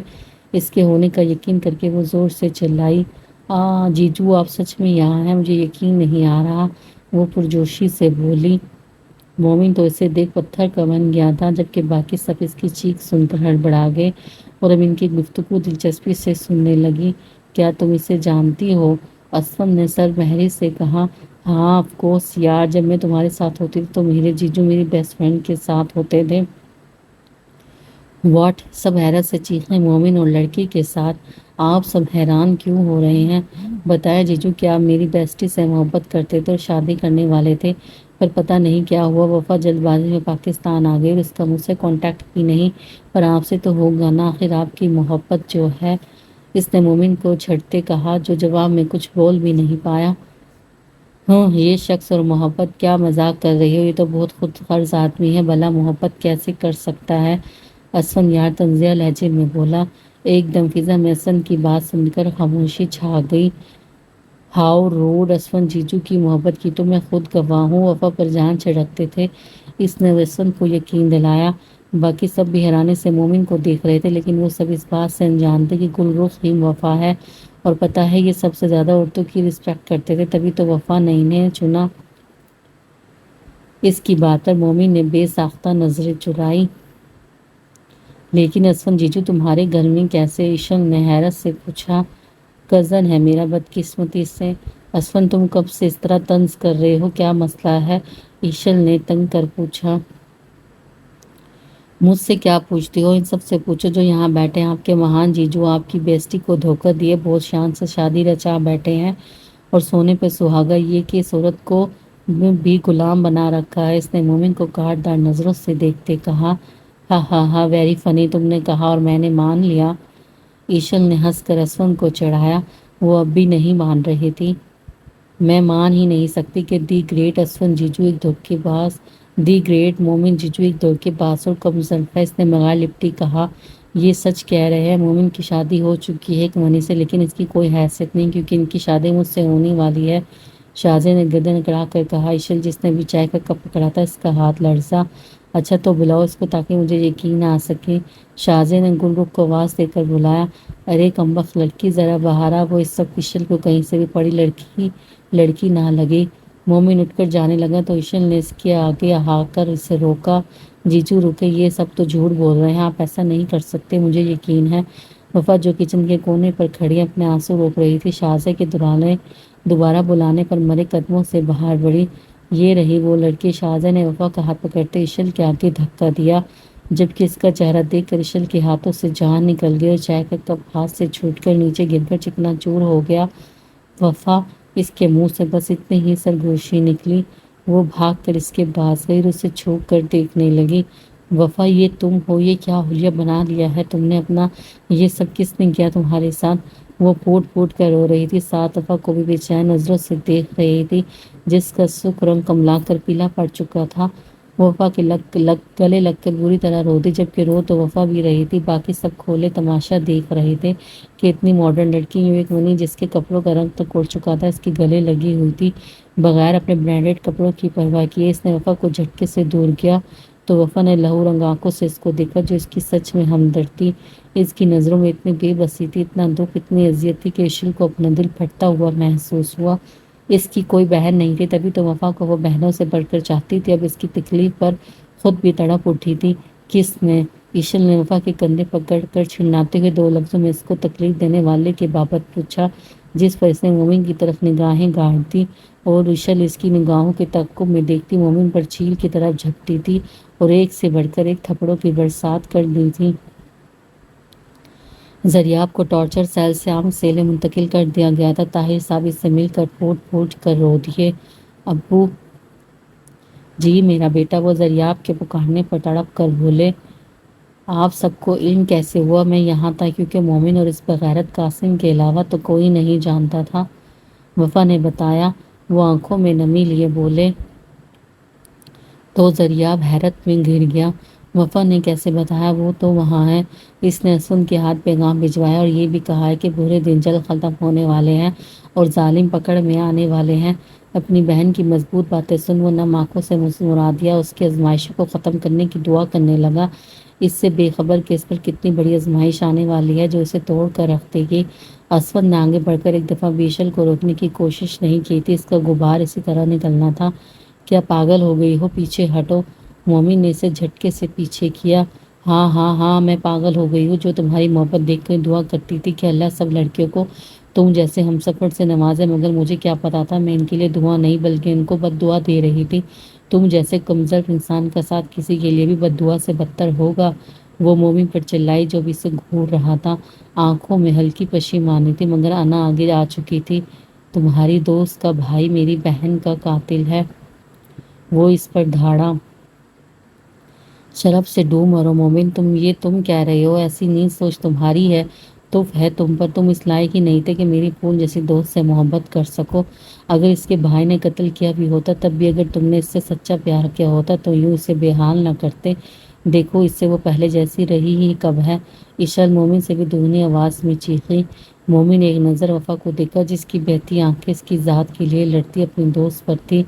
اس کے ہونے کا یقین کر کے وہ زور سے چلائی، جیجو آپ سچ میں یہاں ہیں، مجھے یقین نہیں آ رہا، وہ پرجوشی سے بولی۔ مومن تو اسے دیکھ پتھر کا بن گیا تھا، جبکہ باقی سب اس کی چیخ سن کر ہڑبڑا گئے اور اب ان کی گفتگو دلچسپی سے سننے لگی۔ کیا تم اسے جانتی ہو؟ اسفن نے سر بحری سے کہا۔ ہاں آف کورس یار، جب میں تمہارے ساتھ ہوتی تھی تو میرے جیجو میری بیسٹ فرینڈ کے ساتھ ہوتے تھے۔ واٹ؟ سب حیرت سے چیخیں۔ مومن اور لڑکی کے ساتھ آپ سب حیران کیوں ہو رہے ہیں؟ بتایا جیجو، کیا آپ میری بیسٹی سے محبت کرتے تھے اور شادی کرنے والے تھے، پر پتہ نہیں کیا ہوا، وفا جلد بازی میں پاکستان آ گئی اور اس کا مجھ سے کانٹیکٹ بھی نہیں، پر آپ سے تو ہوگا نا، آخر آپ کی محبت جو ہے۔ اس نے مومن کو جھڑتے کہا، جو جواب میں کچھ بول بھی نہیں پایا۔ یہ شخص اور محبت، کیا مذاق کر رہی ہو؟ یہ تو بہت خود غرض آدمی ہے، بھلا محبت کیسے کر سکتا ہے؟ اسفن یار طنزیہ لہجے میں بولا۔ ایک دم فضا میں اسفن کی بات سن کر خاموشی چھا گئی۔ How road! اسفن جیجو کی محبت کی تو میں خود گواہ ہوں، وفا پر جان چھڑکتے تھے۔ اس نے اسفن کو یقین دلایا۔ باقی سب بھی حیرانی سے مومن کو دیکھ رہے تھے، لیکن وہ سب اس بات سے انجان تھے کہ گل رخ ہی وفا ہے، اور پتہ ہے یہ سب سے زیادہ عورتوں کی رسپیکٹ کرتے تھے، تبھی تو وفا نے انہیں چنا۔ اس کی بات پر مومن نے بے ساختہ نظریں چرائی۔ لیکن اسفن جیجو تمہارے گھر میں کیسے؟ ایشل نے حیرت سے پوچھا۔ کزن ہے میرا، بدقسمتی سے۔ اسفن تم کب سے اس طرح طنز کر رہے ہو، کیا مسئلہ ہے؟ ایشل نے تنگ کر پوچھا۔ مجھ سے کیا پوچھتی ہو؟ ان سب سے پوچھو جو یہاں بیٹھے ہیں۔ آپ کے مہان جیجو آپ کی بیسٹی کو دھوکہ دیے بہت شان سے شادی رچا بیٹھے ہیں، اور سونے پہ سہاگا یہ کہ اس عورت کو بھی غلام بنا رکھا ہے۔ اس نے مومن کو کاٹدار نظروں سے دیکھتے کہا۔ ہا ہا ہا، ویری فنی، تم نے کہا اور میں نے مان لیا۔ ایشل نے ہنس کر اسفن کو چڑھایا۔ وہ اب بھی نہیں مان رہی تھی۔ میں مان ہی نہیں سکتی کہ دی گریٹ اسفن جیجو ایک دھوکے باز، دی گریٹ مومن جیجو ایک دھوکے باز اور کم ظرف ہے۔ اس نے بغیر لپٹی کہا۔ یہ سچ کہہ رہے ہیں، مومن کی شادی ہو چکی ہے ایک منی سے، لیکن اس کی کوئی حیثیت نہیں، کیونکہ ان کی شادی مجھ سے ہونے والی ہے، شاہزے نے گردن اکڑا کر کہا۔ ایشل جس نے بھی چائے کا کپ پکڑا تھا، اس کا ہاتھ لرزا۔ اچھا تو بلاؤ اس کو تاکہ مجھے یقین آ سکے، شاہزے نے گل رخ کو آواز دے کر بلایا۔ ارے کمبخت لڑکی، ذرا باہر آ، وہ اس وقت ایشل کو کہیں سے بھی پڑی لڑکی نہ لگے۔ مومن اٹھ کر جانے لگا تو ایشل نے اس کے آگے آ کر اسے روکا۔ جیجو رکے، یہ سب تو جھوٹ بول رہے ہیں، آپ ایسا نہیں کر سکتے، مجھے یقین ہے۔ وفا جو کچن کے کونے پر کھڑی اپنے آنسو روک رہی تھی، شاہزے کے دوبارہ بلانے پر مرے قدموں سے باہر بڑھی۔ یہ رہی وہ لڑکی، شاہزے نے وفا کا ہاتھ پکڑتے ایشل کے آگے دھکا دیا، جبکہ اس کا چہرہ دیکھ کر ایشل کے ہاتھوں سے جان نکل گئی اور چائے کا کپ ہاتھ سے چھوٹ کر نیچے گر کر چکنا چور ہو گیا۔ وفا! اس کے منہ سے بس اتنی ہی سرگوشی نکلی۔ وہ بھاگ کر اس کے پاس گئی اور اسے چھوک کر دیکھنے لگی۔ وفا یہ تم ہو؟ یہ کیا حلیہ بنا لیا ہے تم نے اپنا؟ یہ سب کس نے کیا تمہارے ساتھ؟ وہ پھوٹ پھوٹ کر رو رہی تھی، ساتھ وفا کو بھی بے چین نظروں سے دیکھ رہی تھی، جس کا سرخ رنگ کملا کر پیلا پڑ چکا تھا۔ وہ وفا کے گلے لگ کر بری طرح رو دی، جبکہ رو تو وفا بھی رہی تھی۔ باقی سب کھولے تماشا دیکھ رہے تھے کہ اتنی ماڈرن لڑکی، یوں ایک منی جس کے کپڑوں کا رنگ تک اڑ چکا تھا، اس کے گلے لگی ہوئی تھی بغیر اپنے برانڈڈ کپڑوں کی پرواہ کیے۔ اس نے وفا کو جھٹکے سے دور کیا تو وفا نے لہو رنگ آنکھوں سے اس کو دیکھا، جو اس کی سچ میں ہمدرد تھی۔ اس کی نظروں میں اتنی بے بسی تھی، اتنا دکھ، اتنی اذیت تھی کہ ایشل کو اپنا دل پھٹتا ہوا محسوس ہوا۔ اس کی کوئی بہن نہیں تھی، تبھی تو وفا کو وہ بہنوں سے بڑھ کر چاہتی تھی۔ اب اس کی تکلیف پر خود بھی تڑپ اٹھی تھی۔ کس نے؟ ایشل نے وفا کے کندھے پکڑ کر چھڑناتے ہوئے دو لفظوں میں اس کو تکلیف دینے والے کے بابت پوچھا، جس پر اس نے مومن کی طرف نگاہیں گاڑ دی، اور ایشل اس کی نگاہوں کے تعاقب میں دیکھتی مومن پر چیل کی طرف جھپٹی تھی اور ایک سے بڑھ کر ایک تھپڑوں کی برسات کر دی تھی۔ زریاب کو ٹارچر سیل سے عام سیل میں منتقل کر دیا گیا تھا۔ طاہر صاحب اس سے مل کر پھوٹ پھوٹ کر رو دیے۔ ابو جی میرا بیٹا، وہ زریاب کے پکارنے پر تڑپ کر بولے۔ آپ سب کو علم کیسے ہوا؟ میں یہاں تھا کیونکہ مومن اور اس بغیرت قاسم کے علاوہ تو کوئی نہیں جانتا تھا، وفا نے بتایا۔ وہ آنکھوں میں نمی لیے بولے۔ تو زریاب حیرت میں گر گیا۔ وفا نے کیسے بتایا؟ وہ تو وہاں ہے۔ اس نے اسون کے ہاتھ پیغام بھجوایا اور یہ بھی کہا ہے کہ برے دن جلد ختم ہونے والے ہیں اور ظالم پکڑ میں آنے والے ہیں۔ اپنی بہن کی مضبوط باتیں سن وہ نم آنکھوں سے مسکرا دیا، اس کی آزمائشوں کو ختم کرنے کی دعا کرنے لگا۔ اس سے بے خبر کہ اس پر کتنی بڑی آزمائش آنے والی ہے جو اسے توڑ کر رکھ دے گی۔ اسود نے آگے بڑھ کر ایک دفعہ بھی ایشل کو روکنے کی کوشش نہیں کی تھی، اس کا غبار اسی طرح نکلنا تھا۔ کیا پاگل ہو گئی ہو؟ پیچھے ہٹو۔ مومن نے اسے جھٹکے سے پیچھے کیا۔ ہاں ہاں ہاں، میں پاگل ہو گئی ہوں جو تمہاری محبت دیکھ کر دعا کرتی تھی کہ اللہ سب لڑکیوں کو تم جیسے ہمسفر سے نوازے، مگر مجھے کیا پتا تھا میں ان کے لیے دعا نہیں بلکہ ان کو بد دعا دے رہی تھی۔ تم جیسے کمزور انسان کا ساتھ کسی کے لیے بھی بد دعا سے بدتر ہوگا۔ وہ مومن پر چلائی جو بھی اسے گھور رہا تھا۔ آنکھوں میں ہلکی پشیمانی تھی مگر انا آگے آ چکی تھی۔ تمہاری دوست کا بھائی میری بہن کا قاتل ہے، وہ اس پر دھاڑا۔ شرف سے ڈوب مرو مومن، تم کہہ رہے ہو؟ ایسی نیز سوچ تمہاری ہے تو ہے تم پر، تم اس لائق ہی نہیں تھے کہ میری پھول جیسی دوست سے محبت کر سکو۔ اگر اس کے بھائی نے قتل کیا بھی ہوتا تب بھی اگر تم نے اس سے سچا پیار کیا ہوتا تو یوں اسے بے حال نہ کرتے۔ دیکھو اس سے وہ پہلے جیسی رہی ہی کب ہے۔ ایشل مومن سے بھی دگنی آواز میں چیخی۔ مومن نے ایک نظر وفا کو دیکھا جس کی بہتی آنکھیں اس کی ذات کے لیے لڑتی اپنی دوست پر تھی۔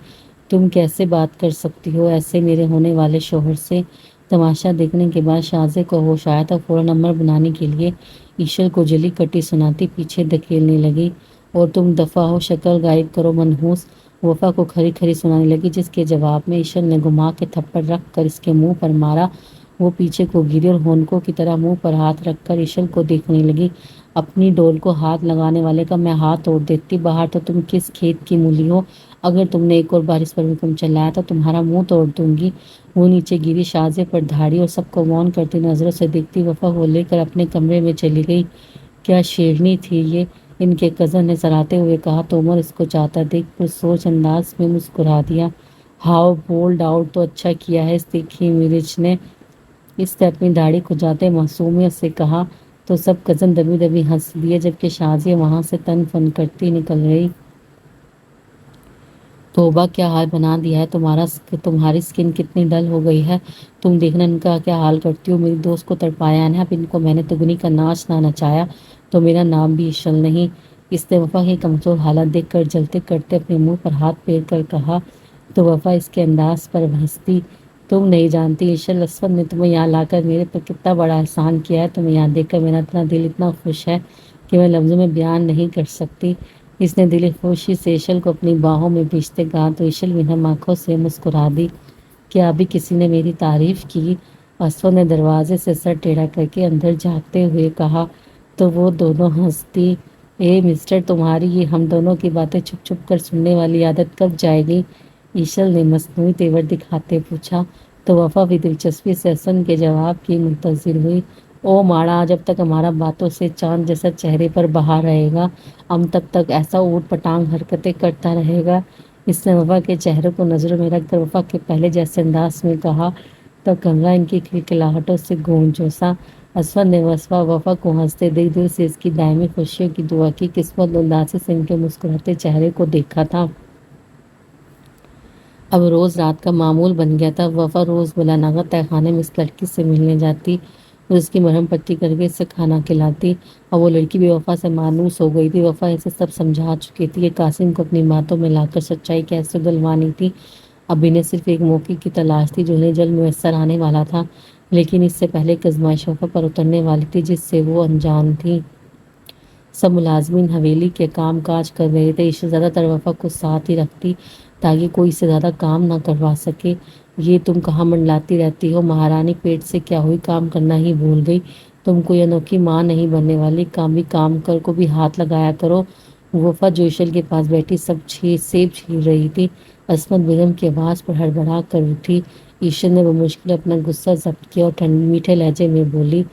تم کیسے بات کر سکتی ہو ایسے میرے ہونے والے شوہر سے؟ تماشا دیکھنے کے بعد شازے کو ہوش آیا تو فوراً نمبر بنانے کے لیے ایشل کو جلی کٹی سناتی پیچھے دھکیلنے لگی۔ اور تم دفع ہو، شکل غائب کرو منحوس، وفا کو کھری کھری سنانے لگی، جس کے جواب میں ایشل نے گھما کے تھپڑ رکھ کر اس کے منہ پر مارا۔ وہ پیچھے کو گری اور ہونکوں کی طرح منہ پر ہاتھ رکھ کر ایشل کو دیکھنے لگی۔ اپنی ڈول کو ہاتھ لگانے والے کا میں ہاتھ توڑ دیتی، باہر تو تم کس کھیت کی مولی ہو؟ اگر تم نے ایک اور بار اس پر حکم چلایا تو تمہارا منہ توڑ دوں گی۔ وہ نیچے گری، شازے پر دھاڑی اور سب کو مون کرتی نظروں سے دیکھتی وفا کو لے کر اپنے کمرے میں چلی گئی۔ کیا شیرنی تھی یہ، ان کے کزن نے سراتے ہوئے کہا تو عمر اس کو چاہتا دیکھ پرسوچ انداز میں مسکرا دیا۔ ہاؤ بولڈ آؤٹ، تو اچھا کیا ہے اس تیکھی مرچ نے، اس نے اپنی داڑھی کھجاتے معصومیت سے کہا۔ تو سب کزن دبی دبی ہنس دیے جبکہ شازیہ وہاں سے تن فن کرتی نکل گئی۔ توبہ کیا حال بنا دیا ہے تمہاری سکن کتنی ڈل ہو گئی ہے، تم دیکھنا ان کا کیا حال کرتی ہو۔ میری دوست کو تڑپایا ہے، اب ان کو میں نے تگنی کا ناچ نہ نچایا تو میرا نام بھی ایشل نہیں۔ اس نے وفا کی کمزور حالت دیکھ کر جلتے کرتے اپنے منہ پر ہاتھ پھیر کر کہا تو وفا اس کے انداز پر ہنستی۔ تم نہیں جانتی ایشل، اسود نے تمہیں یہاں لا کر میرے پر کتنا بڑا احسان کیا ہے۔ تمہیں یہاں دیکھ کر میرا اتنا دل اتنا خوش ہے کہ میں لفظوں میں بیان نہیں کر سکتی۔ اس نے دلی خوشی سے ایشل کو اپنی باہوں میں بھیجتے کہا تو ایشل بھی نم آنکھوں سے مسکرا دی۔ کیا ابھی کسی نے میری تعریف کی؟ اسود نے دروازے سے سر ٹیڑھا کر کے اندر جھانکتے ہوئے کہا تو وہ دونوں ہنستی۔ اے مسٹر، تمہاری یہ ہم دونوں کی باتیں چھپ چھپ کر سننے والی عادت کب جائے گی؟ ایشل نے مصنوعی تیور دکھاتے پوچھا تو وفا بھی دلچسپی سے اسود کے جواب کی منتظر ہوئی۔ او ماڑا، جب تک ہمارا باتوں سے چاند جیسا چہرے پر بہار رہے گا ہم تب تک ایسا اوٹ پٹانگ حرکتیں کرتا رہے گا۔ اس نے وفا کے چہرے کو نظروں میں رکھ کر وفا کے پہلے جیسے انداز میں کہا تو کمرہ ان کی کھلکھلاہٹوں سے گونج اٹھا۔ اسود نے وفا کو ہنستے دیکھ دل سے اس کی دائمی خوشیوں کی دعا کی۔ قسمت اداسی سے ان کے مسکراتے چہرے کو دیکھا تھا۔ اب روز رات کا معمول بن گیا تھا، وفا روز بلا ناغہ تہہ خانے میں اس لڑکی سے ملنے جاتی اور اس کی مرہم پٹی کر کے اسے کھانا کھلاتی۔ اور وہ لڑکی بھی وفا سے مانوس ہو گئی تھی۔ وفا اسے سب سمجھا چکی تھی کہ قاسم کو اپنی باتوں میں لا کر سچائی کیسے اگلوانی تھی۔ اب انہیں صرف ایک موقع کی تلاش تھی جو انہیں جلد میسر آنے والا تھا، لیکن اس سے پہلے ایک آزمائش وفا پر اترنے والی تھی جس سے وہ انجان تھی۔ سب ملازمین حویلی کے کام کاج کر رہے تھے۔ ایشل زیادہ تر وفا کو ساتھ ہی رکھتی تاکہ کوئی اس سے زیادہ کام نہ کروا سکے۔ یہ تم کہاں منڈلاتی رہتی ہو؟ مہارانی پیٹ سے کیا ہوئی، کام کرنا ہی بھول گئی؟ تم کوئی انوکھی ماں نہیں بننے والی، کام کر کو بھی ہاتھ لگایا کرو۔ وفا جو ایشل کے پاس بیٹھی سیب چھیل رہی تھی، عصمت بیگم کی آواز پر ہڑبڑا کر اٹھی۔ ایشل نے بمشکل اپنا غصہ ضبط کیا اور میٹھے لہجے میں بولی،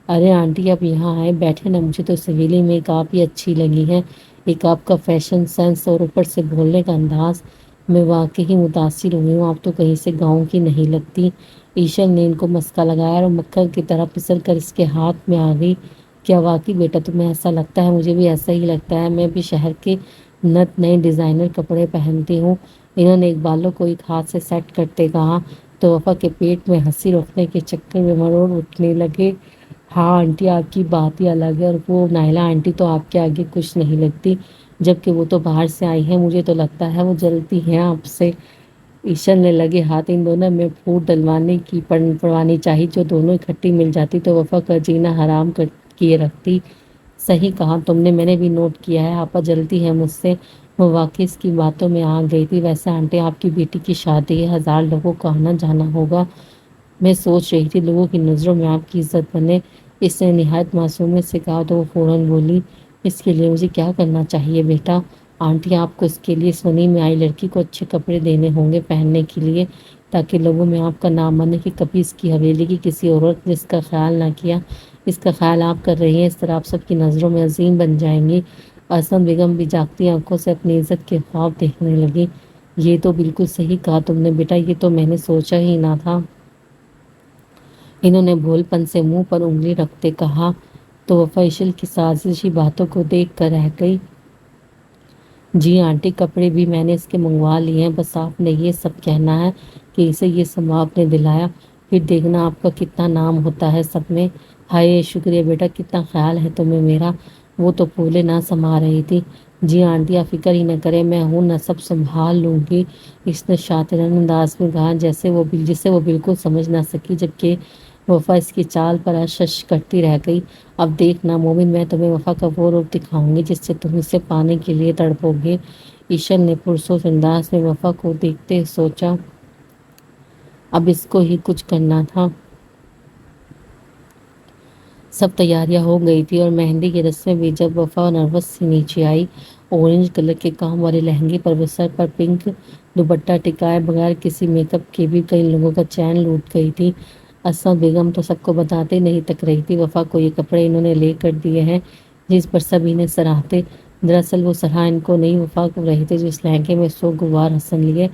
ارے آنٹی آپ یہاں آئے بیٹھے نا، مجھے تو سہیلی میں ایک آپ ہی اچھی لگی ہے، ایک آپ کا فیشن سینس اور اوپر سے بولنے کا انداز، میں واقعی متاثر ہوئی ہوں، آپ تو کہیں سے گاؤں کی نہیں لگتی۔ ایشل نے ان کو مسکا لگایا اور مکھن کی طرح پھسل کر اس کے ہاتھ میں آ گئی۔ کیا واقعی بیٹا تمہیں ایسا لگتا ہے؟ مجھے بھی ایسا ہی لگتا ہے، میں بھی شہر کے نت نئے ڈیزائنر کپڑے پہنتی ہوں۔ انہوں نے ایک بالوں کو ایک ہاتھ سے سیٹ کرتے کہا تو وفا کے پیٹ میں ہنسی روکنے کے چکر میں مروڑ اٹھنے لگے۔ ہاں آنٹی آپ کی بات ہی الگ ہے، اور وہ نائلہ آنٹی تو آپ کے آگے کچھ نہیں لگتی، جبکہ وہ تو باہر سے آئی ہیں، مجھے تو لگتا ہے وہ جلتی ہیں آپ سے۔ ایشر نے لگے ہاتھ ان دونوں میں پھوٹ ڈلوانے کی پڑوانی چاہی، جو دونوں اکٹھی مل جاتی تو وفا کا جینا حرام کیے رکھتی۔ صحیح کہا تم نے، میں نے بھی نوٹ کیا ہے آپا جلتی ہے مجھ سے۔ وہ واقعی اس کی باتوں میں آ گئی تھی۔ ویسے آنٹی آپ کی بیٹی کی شادی ہے، 1000 لوگوں کا آنا جانا ہوگا، میں سوچ رہی تھی لوگوں کی نظروں میں آپ کی عزت بنے۔ اس نے نہایت معصومیت سے کہا تو وہ فوراً بولی، اس کے لیے مجھے کیا کرنا چاہیے بیٹا؟ آنٹی آپ کو اس کے لیے سونی میں آئی لڑکی کو اچھے کپڑے دینے ہوں گے پہننے کے لیے، تاکہ لوگوں میں آپ کا نام بنے کہ کبھی اس کی حویلی کی کسی عورت نے اس کا خیال نہ کیا۔ اس کا خیال آپ کر رہی ہیں، اس طرح آپ سب کی نظروں میں عظیم بن جائیں گی۔ اسما بیگم بھی جاگتی آنکھوں سے اپنی عزت کے خواب دیکھنے لگی۔ یہ تو بالکل صحیح کہا تم نے بیٹا، یہ تو میں نے سوچا ہی نہ تھا۔ انہوں نے بھول پن سے منہ پر انگلی رکھتے کہا۔ تو وفا ایشل کی سازشی باتوں کو دیکھ کر رہ گئی۔ جی آنٹی، کپڑے بھی میں نے اس کے منگوا لیے ہیں، بس آپ نے یہ سب کہنا ہے کہ اسے یہ سب آپ نے دلایا، پھر دیکھنا آپ کا کتنا نام ہوتا ہے سب میں۔ ہائے شکریہ بیٹا، کتنا خیال ہے تمہیں میرا۔ وہ تو پھولے نہ سما رہی تھی۔ جی آنٹی آپ فکر ہی نہ کریں، میں ہوں نہ، سب سنبھال لوں گی، اس نے شاطرانہ انداز میں کہا، جسے وہ بالکل سمجھ نہ سکی، جبکہ وفا اس کی چال پر اشش کرتی رہ گئی۔ اب دیکھنا مومن، میں تمہیں وفا کا وہ روپ دکھاؤں گی جس سے تم اسے پانے کے لیے تڑپو گے۔ ایشر نے پرسوز انداز میں وفا کو دیکھتے سوچا، اب اس کو ہی کچھ کرنا تھا۔ سب تیاریاں ہو گئی تھی اور مہندی کی رسمیں بھی۔ جب وفا نروس سی نیچے آئی، اورنج کلر کے کام والے لہنگے پر وہ سر پر پنک دوپٹہ ٹکائے بغیر کسی میک اپ کے بھی کئی لوگوں کا چین لوٹ گئی تھی۔ اسما بیگم تو سب کو بتاتے نہیں تک رہی تھی وفا کو یہ کپڑے انہوں نے لے کر دیے ہیں، جس پر سب انہیں سراہتے۔ دراصل وہ سراہ ان کو نہیں، وفا کو رہے تھے، جو اس لہنگے میں سوگوار حسن لیے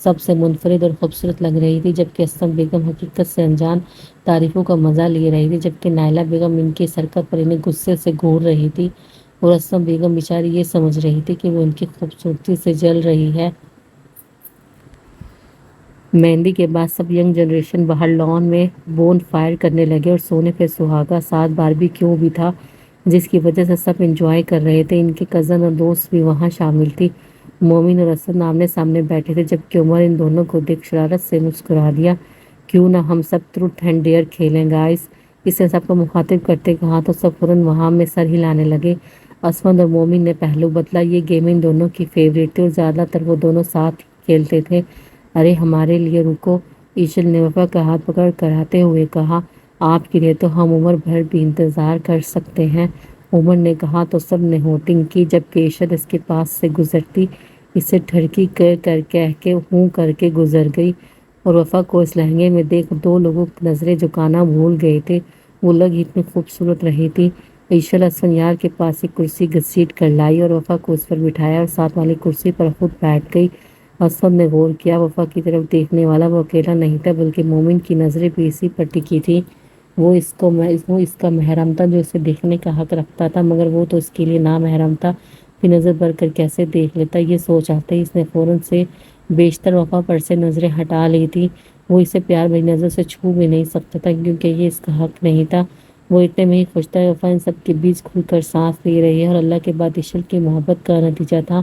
سب سے منفرد اور خوبصورت لگ رہی تھی، جبکہ اسما بیگم حقیقت سے انجان تعریفوں کا مزہ لے رہی تھی، جبکہ نائلہ بیگم ان کی اس حرکت پر انہیں غصے سے گھور رہی تھی، اور اسما بیگم بیچاری یہ سمجھ رہی تھی کہ وہ ان کی خوبصورتی سے جل رہی ہے۔ مہندی کے بعد سب ینگ جنریشن باہر لان میں بون فائر کرنے لگے، اور سونے پہ سہاگا ساتھ باربیکیو بھی تھا، جس کی وجہ سے سب انجوائے کر رہے تھے۔ ان کے کزن اور دوست بھی وہاں شامل تھی۔ مومن اور اسد آمنے سامنے بیٹھے تھے، جبکہ عمر ان دونوں کو دیکھ شرارت سے مسکرا دیا۔ کیوں نہ ہم سب ٹروتھ اینڈ ڈیئر کھیلیں گائز، اس نے سب کو مخاطب کرتے کہا، تو سب فوراً وہاں میں سر ہلانے لگے۔ اسمد اور مومن نے پہلو بدلا، یہ گیم ان دونوں کی فیوریٹ تھی اور زیادہ تر وہ دونوں ساتھ کھیلتے تھے۔ ارے ہمارے لیے رکو، ایشل نے وفا کا ہاتھ پکڑ کراتے ہوئے کہا، آپ کے لیے تو ہم عمر بھر بھی انتظار کر سکتے ہیں۔ عمر نے کہا تو سب نے ہوٹنگ کی، جبکہ ایشل اس کے پاس سے گزرتی اسے ٹھڑکی کر کہہ کے ہوں کر کے گزر گئی، اور وفا کو اس لہنگے میں دیکھ دو لوگوں کی نظریں جھکانا بھول گئے تھے، وہ لگ ہی اتنی خوبصورت رہی تھی۔ ایشل اسفندیار کے پاس ایک کرسی گھسیٹ کر لائی اور وفا کو اس پر بٹھایا اور ساتھ والی کرسی پر خود بیٹھ گئی۔ اسد نے غور کیا، وفا کی طرف دیکھنے والا وہ اکیلا نہیں تھا، بلکہ مومن کی نظریں بھی اسی پر ٹکی تھی۔ وہ اس کا محرم تھا جو اسے دیکھنے کا حق رکھتا تھا، مگر وہ تو اس کے لیے نامحرم تھا، پھر نظر بھر کر کیسے دیکھ لیتا۔ یہ سوچ آتے ہی اس نے فوراً سے بیشتر وفا پر سے نظریں ہٹا لی تھی۔ وہ اسے پیار بھری نظر سے چھو بھی نہیں سکتا تھا، کیونکہ یہ اس کا حق نہیں تھا۔ وہ اتنے میں ہی خوش تھا، وفا ان سب کے بیچ کھل کر سانس لے رہی ہے، اور اللہ کے بعد ایشل کی محبت کا نتیجہ تھا۔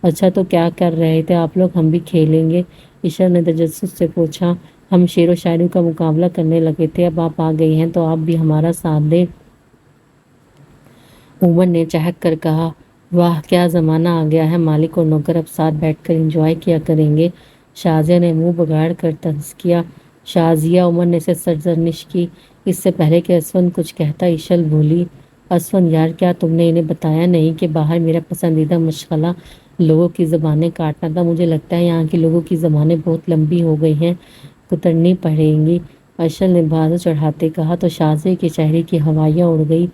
اچھا تو کیا کر رہے تھے آپ لوگ؟ ہم بھی کھیلیں گے، ایشل نے تجسس سے پوچھا۔ ہم شعر و شاعری کا مقابلہ کرنے لگے تھے، اب آپ آ گئی ہیں تو آپ بھی ہمارا ساتھ دیں، عمر نے چہک کر کہا۔ واہ کیا زمانہ آ گیا ہے، مالک اور نوکر اب ساتھ بیٹھ کر انجوائے کیا کریں گے، شازیہ نے منہ بگاڑ کر طنز کیا۔ شازیہ، عمر نے اسے سرزنش کی۔ اس سے پہلے کہ اسفند کچھ کہتا ایشل بولی، اسفند یار کیا تم نے انہیں بتایا نہیں کہ باہر میرا پسندیدہ مشغلہ لوگوں کی زبانیں کاٹنا تھا؟ مجھے لگتا ہے یہاں کے لوگوں کی زبانیں بہت لمبی ہو گئی ہیں، کترنی پڑیں گی، ایشل نے بازو چڑھاتے کہا۔ تو شازیہ کے چہرے کی ہوائیاں اڑ گئی۔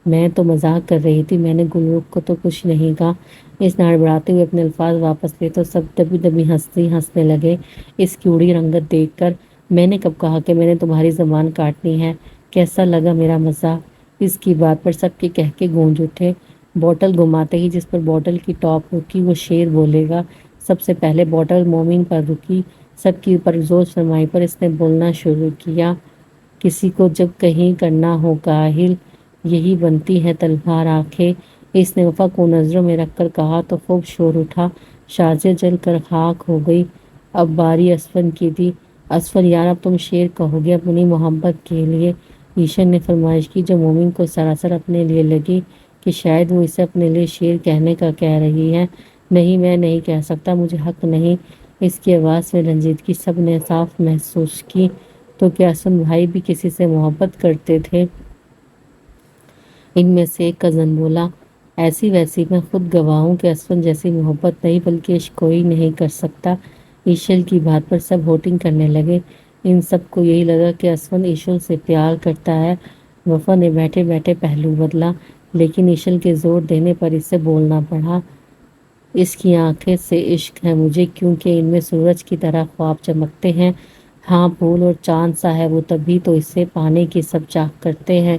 میں تو مذاق کر رہی تھی، میں نے گلرخ کو تو کچھ نہیں کہا، اس نے ہڑبڑاتے ہوئے اپنے الفاظ واپس لیے تو سب دبی دبی ہنسنے لگے اس کی اڑی رنگت دیکھ کر۔ میں نے کب کہا کہ میں نے تمہاری زبان کاٹنی ہے؟ کیسا لگا میرا مزاق؟ اس کی بات پر سب کے کہکے گونج اٹھے۔ بوٹل گھماتے ہی جس پر بوٹل کی ٹاپ رکی وہ شعر بولے گا۔ سب سے پہلے بوٹل مومن پر رکی، سب کی اوپر زور فرمائی پر اس نے بولنا شروع کیا، کسی کو جب کہیں کرنا ہو کاہل، یہی بنتی ہے تلوار آنکھیں۔ اس نے وفا کو نظروں میں رکھ کر کہا تو خوب شور اٹھا، شازیہ جل کر خاک ہو گئی۔ اب باری اسفن کی تھی۔ اسفن یار، اب تم شعر کہو گے اپنی محبت کے لیے؟ ایشن نے فرمائش کی، جو مومن کو سراسر اپنے لیے لگی کہ شاید وہ اسے اپنے لیے شعر کہنے کا کہہ رہی ہے۔ نہیں، میں نہیں کہہ سکتا، مجھے حق نہیں۔ اس کی آواز میں رنجیدگی سب نے صاف محسوس کی۔ تو کیا اسفن بھائی بھی کسی سے محبت کرتے تھے؟ ان میں سے ایک کزن بولا، ایسی ویسی میں خود گواہ ہوں کہ اسفن جیسی محبت نہیں بلکہ عشق کوئی نہیں کر سکتا۔ ایشل کی بات پر سب ہوٹنگ کرنے لگے۔ ان سب کو یہی لگا کہ اسفن ایشل سے پیار کرتا ہے۔ وفا نے بیٹھے بیٹھے پہلو بدلا، لیکن ایشل کے زور دینے پر اسے بولنا پڑا۔ اس کی آنکھیں سے عشق ہے مجھے، کیونکہ ان میں سورج کی طرح خواب چمکتے ہیں۔ ہاں، پھول اور چاند سا ہے وہ، تبھی تو اسے پانے کی سب چاہ کرتے ہیں۔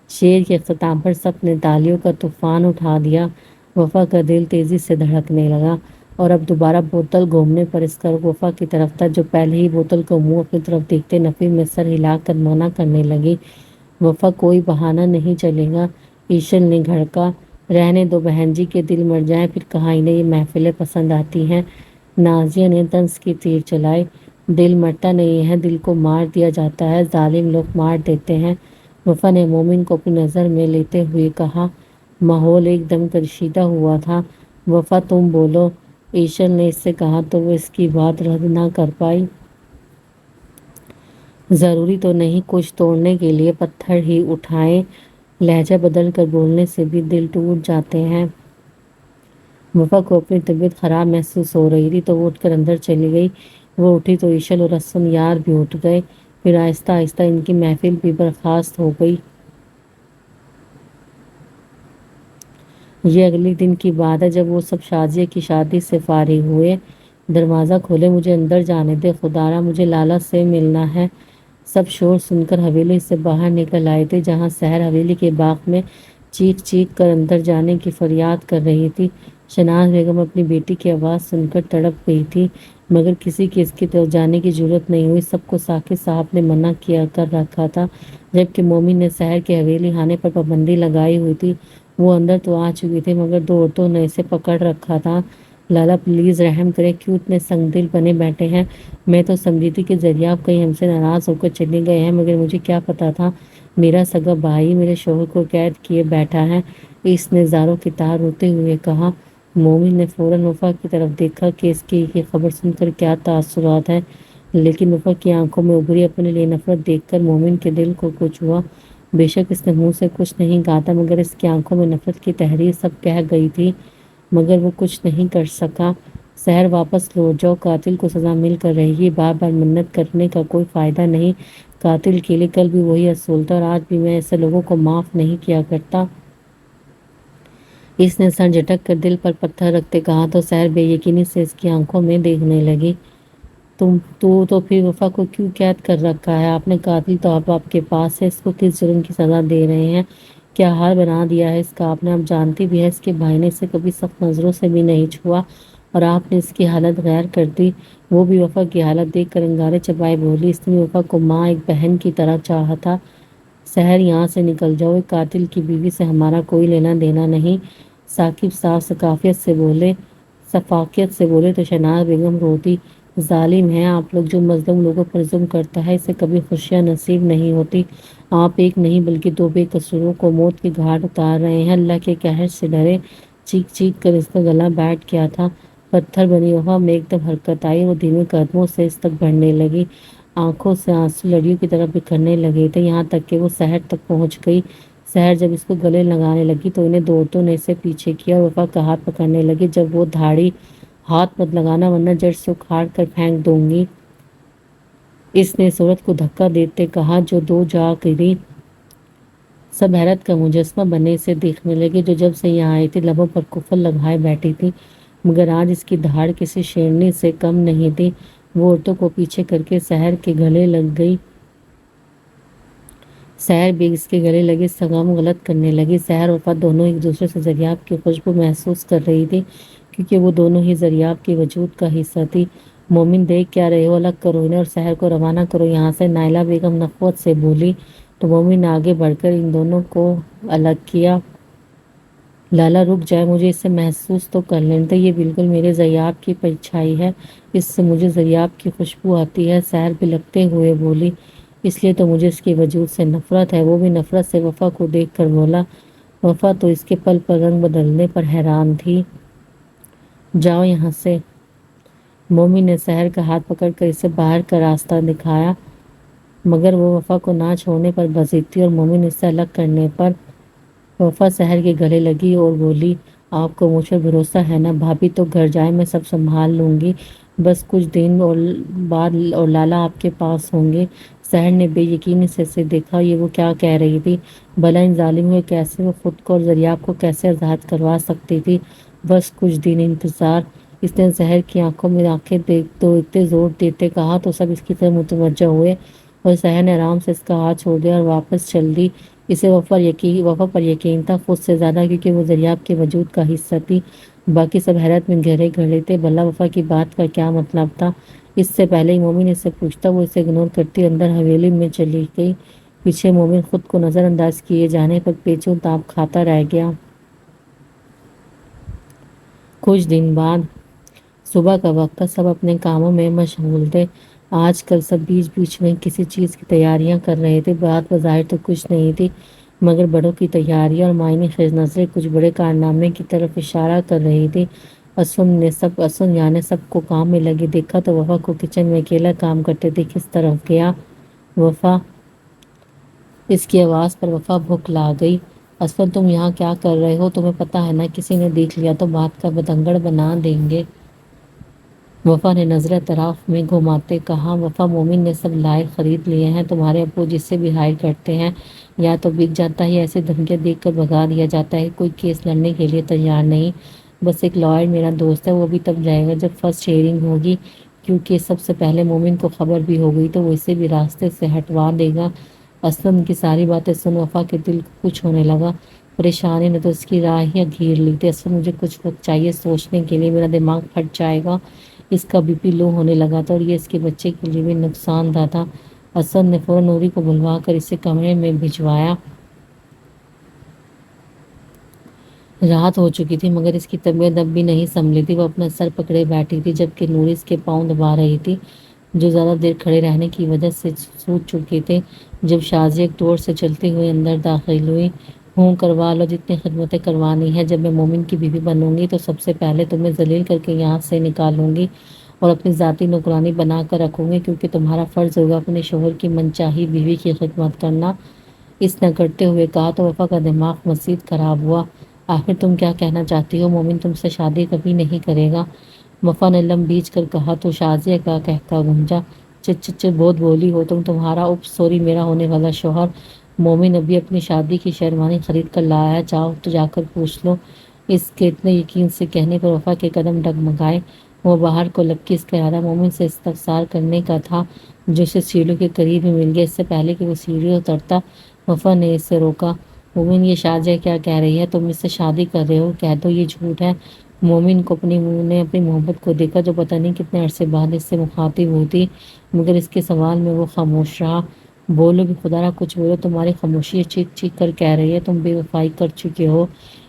شعر کے اختتام پر سب نے تالیوں کا طوفان اٹھا دیا۔ وفا کا دل تیزی سے دھڑکنے لگا، اور اب دوبارہ بوتل گھومنے پر اس کا رخ وفا کی طرف تھا، جو پہلے ہی بوتل کو منہ اپنی طرف دیکھتے نفی میں سر ہلا کر منع کرنے لگی۔ وفا، کوئی بہانہ نہیں چلے گا۔ ایشل نے گھڑکا، رہنے دو بہن جی، کے دل مر جائیں پھر کہاں انہیں یہ محفلیں پسند آتی ہیں۔ نازیہ نے طنز کی تیر چلائی، دل مرتا نہیں ہے، دل کو مار دیا جاتا ہے، ظالم لوگ مار دیتے ہیں۔ وفا نے مومن کو اپنی نظر میں لیتے ہوئے کہا۔ ماحول ایک دم کشیدہ ہوا تھا۔ وفا، تم بولو، ایشل نے اس سے کہا تو وہ اس کی بات رد نہ کر پائی۔ ضروری تو نہیں کچھ توڑنے کے لیے پتھر ہی اٹھائیں، لہجہ بدل کر بولنے سے بھی دل ٹوٹ جاتے ہیں۔ وفا کو اپنی طبیعت خراب محسوس ہو رہی تھی تو وہ اٹھ کر اندر چلی گئی۔ وہ اٹھی تو ایشل اور اسفن یار بھی اٹھ گئے، پھر آہستہ آہستہ ان کی محفل بھی برخاست ہو گئی۔ یہ اگلے دن کی بات ہے، جب وہ سب شازیہ کی شادی سے فارغ ہوئے۔ دروازہ کھولے، مجھے اندر جانے دے خدارا، مجھے لالا سے ملنا ہے۔ سب شور سن کر حویلی سے باہر نکل آئے تھے، جہاں سحر حویلی کے باغ میں چیخ چیخ کر اندر جانے کی فریاد کر رہی تھی۔ شناز بیگم اپنی بیٹی کی آواز سن کر تڑپ گئی تھی، مگر کسی کی اس کی طرف جانے کی جرأت نہیں ہوئی۔ سب کو ثاقب صاحب نے منع کیا کر رکھا تھا، جبکہ مومن نے سحر کے حویلی آنے پر پابندی لگائی ہوئی تھی۔ وہ اندر تو آ چکی تھی، مگر دو عورتوں نے اسے پکڑ رکھا تھا۔ لالا پلیز رحم کریں، کیوں اتنے سنگ دل بنے بیٹھے ہیں؟ میں تو سمجھی تھی کہ ذریعہ کہیں ہم سے ناراض ہو کر چلے گئے ہیں، مگر مجھے کیا پتا تھا میرا سگا بھائی میرے شوہر کو قید کیے بیٹھا ہے۔ اس نے زاروں کی طرح روتے ہوئے کہا۔ مومن نے فوراً وفا کی طرف دیکھا کہ اس کی یہ خبر سن کر کیا تاثرات ہیں، لیکن وفا کی آنکھوں میں ابھری اپنے لیے نفرت دیکھ کر مومن کے دل کو کچھ ہوا۔ بے شک اس نے منہ سے کچھ نہیں کہا تھا، مگر اس کی آنکھوں میں نفرت کی تحریر سب کہہ گئی تھی، مگر وہ کچھ نہیں کر سکا۔ سحر واپس لوٹ جاؤ، قاتل کو سزا مل کر رہے گی، بار بار منت کرنے کا کوئی فائدہ نہیں۔ قاتل کے لیے کل بھی وہی اصول تھا، اور آج بھی میں ایسے لوگوں کو معاف نہیں کیا کرتا۔ اس نے سر جھٹک کر دل پر پتھر رکھتے کہا تو سحر بے یقینی سے اس کی آنکھوں میں دیکھنے لگی۔ تو پھر وفا کو کیوں قید کر رکھا ہے آپ نے؟ قاتل تو اب آپ کے پاس ہے، اس کو کس جرم کی سزا دے رہے ہیں؟ کیا حال بنا دیا ہے اس کا آپ نے؟ اب جانتی بھی ہے اس کے بھائی نے اسے کبھی سخت نظروں سے بھی نہیں چھوا، اور آپ نے اس کی حالت غیر کر دی۔ وہ بھی وفا کی حالت دیکھ کر انگارے چبائے بولی، اس نے وفا کو ماں ایک بہن کی طرح چاہا تھا۔ سحر یہاں سے نکل جاؤ، ایک قاتل کی بیوی سے ہمارا کوئی لینا دینا نہیں۔ ثاقب صاحب شفافیت سے بولے تو شہناز بیگم روتی، ظالم ہیں آپ لوگ، جو مظلوم لوگوں پر ظلم کرتا ہے اسے کبھی خوشیاں نصیب نہیں ہوتی۔ آپ ایک نہیں بلکہ دو بے قصوروں کو موت کے گھاٹ اتار رہے ہیں، اللہ کے قہر سے ڈرے۔ چیخ چیخ کر اس کا گلا بیٹھ گیا تھا۔ پتھر بنی وفا میں ایک دم حرکت آئی، وہ دھیمے قدموں سے اس تک بڑھنے لگی، آنکھوں سے آنسو لڑیوں کی طرح بکھرنے لگے تھے، یہاں تک کہ وہ سحر تک پہنچ گئی۔ سحر جب اس کو گلے لگانے لگی تو انہیں دو عورتوں نے اسے پیچھے کیا اور وفا کا ہاتھ پکڑنے لگی، جب وہ دھاڑی ہاتھ مت لگانا ورنہ جڑ سے اکھاڑ کر پھینک دوں گی۔ اس نے صورت کو دھکا دیتے کہا جو دو جا گری۔ سب حیرت کا مجسمہ بنے اسے دیکھنے لگے، جو جب سے یہاں آئی تھی لبوں پر کفل لگائے بیٹھی تھی، مگر آج اس کی دھاڑ کسی شیرنی سے کم نہیں تھی۔ وہ عورتوں کو پیچھے کر کے سحر کے گلے لگ گئی۔ سحر بھی اس کے گلے لگے سلام غلط کرنے لگی۔ سحر اور وفا دونوں ایک دوسرے سے ذریعہ کی خوشبو محسوس کر رہی تھی، کیونکہ وہ دونوں ہی ذریعہ کے وجود کا حصہ تھی۔ مومن دیکھ کیا رہے ہو، الگ کرو انہیں اور سحر کو روانہ کرو یہاں سے، نائلہ بیگم نخوت سے بولی۔ تو مومن نے آگے بڑھ کر ان دونوں کو الگ کیا۔ لالا رک جائے، مجھے اسے محسوس تو کر لینے دے، یہ بالکل میرے ضیاب کی پرچھائی ہے، اس سے مجھے ضیاب کی خوشبو آتی ہے، سحر بلکتے ہوئے بولی۔ اس لیے تو مجھے اس کے وجود سے نفرت ہے۔ وہ بھی نفرت سے وفا کو دیکھ کر بولا۔ وفا تو اس کے پل پر رنگ بدلنے پر حیران تھی۔ جاؤ یہاں سے۔ مومن نے سحر کا ہاتھ پکڑ کر اسے باہر کا راستہ دکھایا، مگر وہ وفا کو نہ چھوڑنے پر بضد تھی اور مومن اس سے الگ کرنے پر۔ وفا سحر کے گلے لگی اور بولی، آپ کو مجھ پر بھروسہ ہے نا؟ بھابھی تو گھر جائے، میں سب سنبھال لوں گی، بس کچھ دن اور بعد اور لالا آپ کے پاس ہوں گے۔ سحر نے بے یقینی سے اسے دیکھا، یہ وہ کیا کہہ رہی تھی؟ بھلا ان ظالموں کو کیسے، وہ خود کو اور ضریاب کو کیسے آزاد کروا سکتی تھی؟ بس کچھ دن انتظار۔ اس نے سحر کی آنکھوں میں آنکھیں دیکھتے زور دیتے کہا تو سب اس کی طرف متوجہ ہوئے اور سحر نے آرام سے اس کا ہاتھ چھوڑ دیا اور واپس چل دی۔ اسے وفا پر یقین تھا، خود سے زیادہ، کیونکہ وہ ضریاب کے وجود کا حصہ تھی۔ باقی سب حیرت میں گہرے گھڑے تھے، بھلا وفا کی بات کا کیا مطلب تھا؟ اس سے پہلے ہی مومن اس سے پوچھتا وہ اسے اگنور کرتی اندر حویلی میں چلی گئی۔ پیچھے مومن خود کو نظر انداز کیے جانے پر پیچوں تاب کھاتا رہ گیا۔ کچھ دن بعد صبح کا وقت تھا، سب اپنے کاموں میں مشغول تھے۔ آج کل سب بیچ بیچ میں کسی چیز کی تیاریاں کر رہے تھے، بات بظاہر تو کچھ نہیں تھی، مگر بڑوں کی تیاریاں اور معنی خیز نظریں کچھ بڑے کارنامے کی طرف اشارہ کر رہی تھی۔ اسن یعنی سب کو کام میں لگے دیکھا تو وفا کو کچن میں اکیلا کام کرتے دیکھ اس طرف گیا۔ وفا! اس کی آواز پر وفا بھکلا گئی۔ اسفل تم یہاں کیا کر رہے ہو؟ تمہیں پتہ ہے نا کسی نے دیکھ لیا تو بات کا بتنگڑ بنا دیں گے۔ وفا نے نظریں اطراف میں گھماتے کہا۔ وفا، مومن نے سب لائق خرید لیے ہیں، تمہارے ابو جس سے بھی ہائر کرتے ہیں یا تو بک جاتا ہے یا ایسے دھمکیاں دیکھ کر بھگا دیا جاتا ہے، کوئی کیس لڑنے کے لیے تیار نہیں۔ بس ایک لائر میرا دوست ہے، وہ بھی تب جائے گا جب فرسٹ ہیئرنگ ہوگی، کیونکہ سب سے پہلے مومن کو خبر بھی ہو گئی تو وہ اسے بھی راستے سے ہٹوا دے گا۔ اسلم کی ساری باتیں سن وفا کے دل کو کچھ ہونے لگا، پریشانی نے تو اس کی راہیں گھیر لی تھی۔ اسلم، مجھے کچھ وقت چاہیے سوچنے کے لیے، میرا دماغ پھٹ جائے گا۔ اس کا بی پی لو ہونے لگا تھا اور یہ اس کے بچے کے لیے بھی نقصان دہ تھا۔ اسد نے فوراً نوری کو بلوا کر اسے کمرے میں بھجوایا۔ رات ہو چکی تھی مگر اس کی طبیعت اب بھی نہیں سنبھلی تھی، وہ اپنا سر پکڑے بیٹھی تھی جبکہ نوری اس کے پاؤں دبا رہی تھی جو زیادہ دیر کھڑے رہنے کی وجہ سے سوج چکے تھے۔ جب شازیہ ایک ڈور سے چلتے ہوئے اندر داخل ہوئی، ہوں کروا لو جتنی خدمتیں کروانی ہیں، جب میں مومن کی بیوی بنوں گی تو سب سے پہلے تمہیں ذلیل کر کے یہاں سے نکالوں گی اور اپنی ذاتی نوکرانی بنا کر رکھوں گی، کیونکہ تمہارا فرض ہوگا اپنے شوہر کی منچاہی بیوی کی خدمت کرنا۔ اس نے کرتے ہوئے کہا تو وفا کا دماغ مزید خراب ہوا۔ آخر تم کیا کہنا چاہتی ہو؟ مومن تم سے شادی کبھی نہیں کرے گا۔ وفا نے لم بیچ کر کہا تو شازیہ کا کہکا گونجا۔ چچ بہت بولی ہو تم، تمہارا سوری میرا ہونے والا شوہر مومن ابھی اپنی شادی کی شیروانی خرید کر لایا ہے، جاؤ تو جا کر پوچھ لو۔ اس کے اتنے یقین سے کہنے پر وفا کے قدم ڈگمگائے، وہ باہر کو لپکی۔ اس کا ارادہ مومن سے استفسار کرنے کا تھا جو اسے سیڑھیوں کے قریب ہی مل گیا۔ اس سے پہلے کہ وہ سیڑھیوں اترتا وفا نے اسے روکا۔ مومن، یہ شازیہ کیا کہہ رہی ہے؟ تم اس سے شادی کر رہے ہو، کہہ دو یہ جھوٹ ہے۔ مومن کو اپنی محبت کو دیکھا جو پتہ نہیں کتنے عرصے بعد اس سے مخاطب ہوئی تھی، مگر اس کے سوال میں وہ خاموش رہا۔ بولو بھی خدا را، کچھ بولو، تمہاری خاموشی چیخ چیخ کر کہہ رہی ہے تم بے وفائی کر چکے ہو۔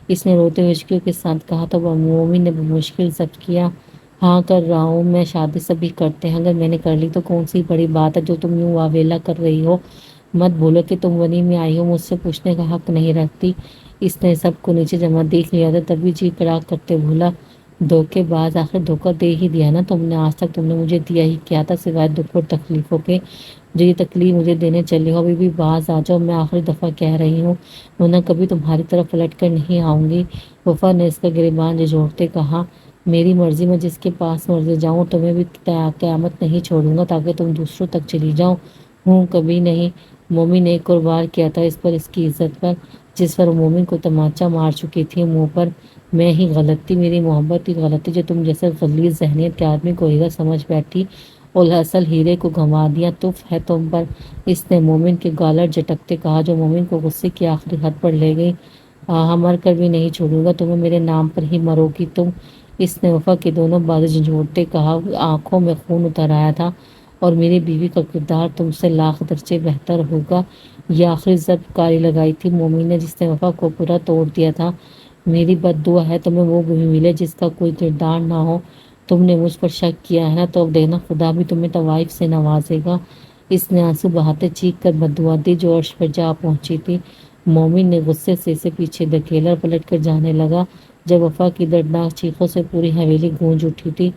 اس نے روتے ہوئے ہچکیوں کے ساتھ کہا تو مومن نے بمشکل ضبط کیا۔ ہاں کر رہا ہوں میں، شادی سبھی کرتے ہیں، اگر میں نے کر لی تو کون سی بڑی بات ہے جو تم یوں واویلا کر رہی ہو؟ مت بھولو کہ تم غنی میں آئی ہو، مجھ سے پوچھنے کا حق نہیں رکھتی۔ اس نے سب کو نیچے جمع دیکھ لیا تھا تبھی جی کڑا کرتے بولا، دھوکے باز، آخر دھوکہ دے ہی دیا نا تم نے، آج تک تم نے مجھے دیا ہی کیا تھا سوائے دکھ اور تکلیفوں کے، جو یہ تکلیف مجھے دینے چلے ہو۔ ابھی بھی باز آ جاؤ، میں آخری دفعہ کہہ رہی ہوں، ورنہ کبھی تمہاری طرف پلٹ کر نہیں آؤں گی۔ وفا نے اس کا گریبان جھنجھوڑتے کہا، میری مرضی، میں جس کے پاس مرضی جاؤں، تمہیں بھی قیامت نہیں چھوڑوں گا تاکہ تم دوسروں تک چلی جاؤ۔ ہوں کبھی نہیں۔ مومن نے ایک اور وار کیا تھا اس پر، اس کی عزت پر، جس پر مومن کو تمانچہ مار چکی تھی منہ پر۔ میں ہی غلط تھی، میری محبت ہی غلط تھی جو تم جیسے غلیظ ذہنیت کے آدمی کو ہیرا سمجھ بیٹھی اور اصل ہیرے کو گنوا دیا۔ تف ہے تم پر، اس نے مومن کے گالر جھٹکتے کہا جو مومن کو غصے کی آخری حد پر لے گئی۔ آہا، مر کر بھی نہیں چھوڑوں گا تمہیں، میرے نام پر ہی مرو گی تم۔ اس نے وفا کے دونوں بازو جھنجھوڑتے کہا، آنکھوں میں خون اتر آیا تھا، اور میری بیوی کا کردار تم سے لاکھ درجے بہتر ہوگا۔ یہ آخری ضرب کاری لگائی تھی مومن نے جس نے وفا کو پورا توڑ دیا تھا۔ میری بد دعا ہے تمہیں وہ بیوی ملے جس کا کوئی کردار نہ ہو۔ تم نے مجھ پر شک کیا ہے نا، تو اب دیکھنا خدا بھی تمہیں طوائف سے نوازے گا۔ اس نے آنسو بہاتے چیخ کر بد دعا دی جو عرش پر جا پہنچی تھی۔ مومن نے غصے سے اسے پیچھے دھکیلا اور پلٹ کر جانے لگا جب وفا کی دردناک چیخوں سے پوری حویلی گونج اٹھی تھی۔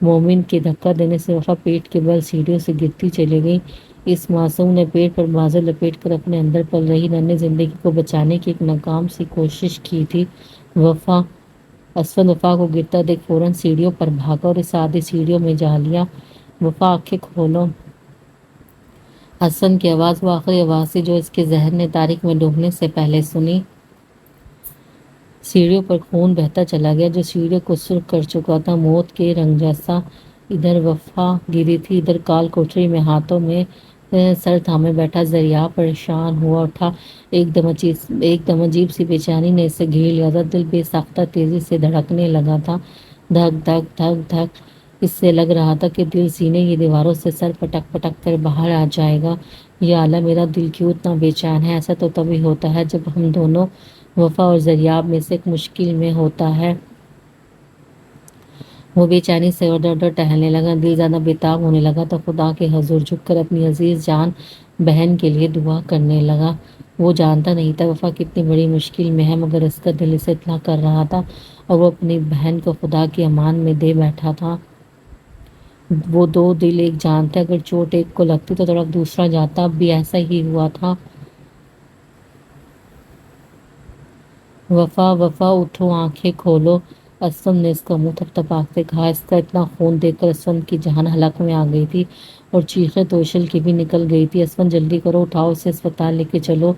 مومن کے دھکا دینے سے وفا پیٹ کے بل سیڑھیوں سے گرتی چلی گئی۔ اس معصوم نے پیٹ پر بازو لپیٹ کر اپنے اندر پل رہی ننھی زندگی کو بچانے کی ایک ناکام سی کوشش کی تھی۔ اسفند وفا کو گرتا دیکھ فوراً سیڑھیوں پر بھاگا اور اس آدھی سیڑھیوں میں جا لیا۔ وفا آنکھیں کھولو۔ اسفند کی آواز وہ آخری آواز تھی جو اس کے ذہن نے تاریک میں ڈوبنے سے پہلے سنی۔ سیڑھیوں پر خون بہتا چلا گیا جو سیڑھیوں کو سرخ کر چکا تھا موت کے رنگ جیسا۔ ادھر وفا گری تھی، ادھر کال کوٹری میں ہاتھوں میں سر تھامے بیٹھا ذریعہ پریشان ہوا اٹھا۔ ایک دم عجیب سی بے چینی نے اسے گھیر لیا تھا۔ دل بے ساختہ تیزی سے دھڑکنے لگا تھا، دھک دھک دھک دھک۔ اس سے لگ رہا تھا کہ دل سینے کی دیواروں سے سر پٹک پٹک کر باہر آ جائے گا۔ یا اللہ، میرا دل کیوں اتنا بے چین ہے؟ ایسا تو تبھی ہوتا ہے جب ہم دونوں، وفا اور ذریاب میں سے ایک مشکل میں ہوتا ہے۔ وہ بے چینی سے ادھر ادھر ٹہلنے لگا، دل زیادہ بےتاب ہونے لگا تو خدا کے حضور جھک کر اپنی عزیز جان بہن کے لیے دعا کرنے لگا۔ وہ جانتا نہیں تھا وفا کتنی بڑی مشکل میں ہے، مگر اس کا دل اسے اطلاع کر رہا تھا اور وہ اپنی بہن کو خدا کی امان میں دے بیٹھا تھا۔ وہ دو دل ایک جان تھے، اگر چوٹ ایک کو لگتی تو تڑپ دوسرا جاتا۔ اب بھی ایسا ہی ہوا تھا۔ وفا وفا اٹھو، آنکھیں کھولو۔ اسفند نے اس کا منہ تھپتھپاتے کہا۔ اس کا اتنا خون دیکھ کر اسفند کی جان حلق میں آ گئی تھی اور چیخیں تو اچھل کے بھی نکل گئی تھی۔ اسفند جلدی کرو، اٹھاؤ، اسے اسپتال لے کے چلو۔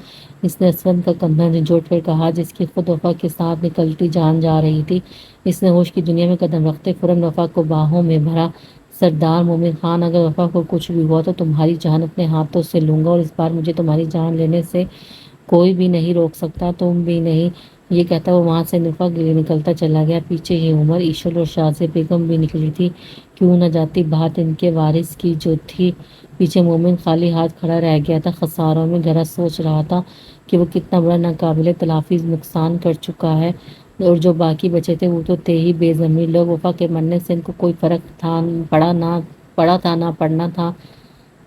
اس نے اسفند کا کندھا جھنجھوڑ کر کہا جس کی خود وفا کے ساتھ نکلتی جان جا رہی تھی۔ اس نے ہوش کی دنیا میں قدم رکھتے فوراً وفا کو باہوں میں بھرا۔ سردار مومن خان، اگر وفا کو کچھ بھی ہوا تو تمہاری جان اپنے ہاتھوں سے لوں گا، اور اس بار مجھے تمہاری جان لینے سے کوئی بھی نہیں روک سکتا، تم بھی نہیں۔ یہ کہتا وہ وہاں سے وفا کے لیے نکلتا چلا گیا۔ پیچھے ہی عمر، ایشل اور شازیہ بیگم بھی نکلی تھی۔ کیوں نہ جاتی بات ان کے وارث کی جو تھی۔ پیچھے مومن خالی ہاتھ کھڑا رہ گیا تھا، خساروں میں گھرا سوچ رہا تھا کہ وہ کتنا بڑا ناقابل تلافی نقصان کر چکا ہے، اور جو باقی بچے تھے وہ تو تھے ہی بے ضمیر لوگ۔ وفا کے مرنے سے ان کو کوئی فرق پڑا تھا نہ پڑنا تھا۔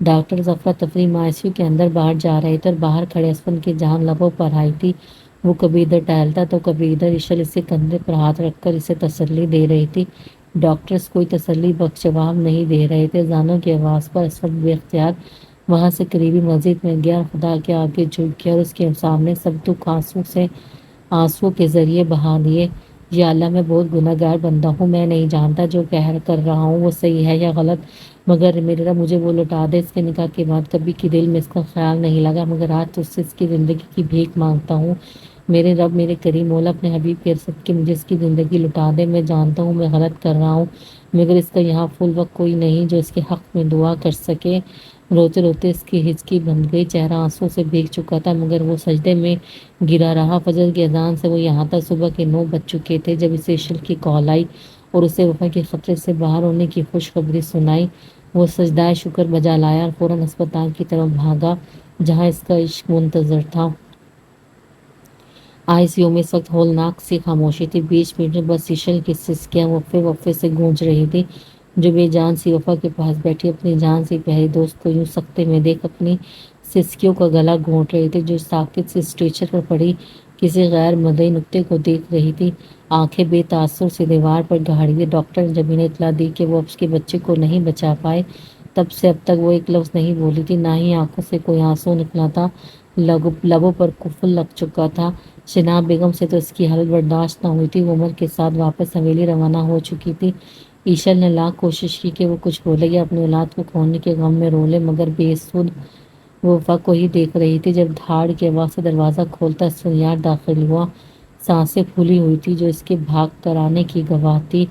ڈاکٹر افراتفری مایوسی کے اندر باہر جا رہے تھے اور باہر کھڑے اسفند کی جان لبوں پر آئی تھی۔ وہ کبھی ادھر ٹہلتا تو کبھی ادھر۔ ایشل اسے کندھے پر ہاتھ رکھ کر اسے تسلی دے رہی تھی۔ ڈاکٹرز کوئی تسلی بخش جواب نہیں دے رہے تھے۔ اذانوں کی آواز پر اسفند بے اختیار وہاں سے قریبی مسجد میں گیا اور خدا کے آگے جھک گیا اور اس کے سامنے سب دکھ آنسوؤں کے ذریعے بہا دیے۔ یا اللہ، میں بہت گناہ گار بندہ ہوں، میں نہیں جانتا جو کر رہا ہوں وہ صحیح ہے یا غلط، مگر میرے رب مجھے وہ لوٹا دے۔ اس کے نکاح کے بعد کبھی کی دل میں اس کا خیال نہیں لگا، مگر آج تو اس سے اس کی زندگی کی بھیک مانگتا ہوں۔ میرے رب، میرے کریم مولا، اپنے حبیب کے صدقے مجھے اس کی زندگی لٹا دے۔ میں جانتا ہوں میں غلط کر رہا ہوں، مگر اس کا یہاں فی الوقت کوئی نہیں جو اس کے حق میں دعا کر سکے۔ روتے روتے اس کی ہچکی بند گئی، چہرہ آنسو سے بھیگ چکا تھا، مگر وہ سجدے میں گرا رہا۔ فجر کی اذان سے وہ یہاں تھا، صبح کے 9 بج چکے تھے جب اسے ایشل کی کال آئی اور اسے وفا کے خطرے سے باہر ہونے کی خوشخبری سنائی۔ وہ سجدہ شکر بجا لایا اور فوراً اسپتال کی طرف بھاگا جہاں اس کا عشق منتظر تھا۔ ICU میں اس وقت ہولناک سی خاموشی تھی۔ بیچ بیچ میں بس ایشل کی سسکیاں وقفے وقفے سے گونج رہی تھی جو بے جان سی وفا کے پاس بیٹھی اپنی جان سی پیاری دوست کو یوں سکتے میں دیکھ اپنی سسکیوں کا گلا گھونٹ رہی تھی، جو ساکت سی اسٹریچر پر پڑی کسی غیر مرئی نقطے کو دیکھ رہی تھی، آنکھیں بے تاثر سی دیوار پر گاڑی ہوئی۔ ڈاکٹر نے جب انہیں اطلاع دی کہ وہ اب اس کے بچے کو نہیں بچا پائے، تب سے اب تک وہ ایک لفظ نہیں بولی تھی، نہ ہی آنکھوں سے کوئی آنسو نکلا تھا، لبوں پر قفل لگ چکا تھا۔ شناب بیگم سے تو اس کی حالت برداشت نہ ہوئی تھی، وہ عمر کے ساتھ واپس حویلی روانہ ہو چکی تھی۔ ایشل نے لاکھ کوشش کی کہ وہ کچھ بولے یا اپنی اولاد کو کھونے کے غم میں رو لے، مگر بے سود۔ وہ وفا کو ہی دیکھ رہی تھی۔ جب دھاڑ کی آواز سے دروازہ کھولتا سنیار داخل ہوا، سانسیں پھولی ہوئی تھی جو اس کے بھاگ کر آنے کی گواہ تھی۔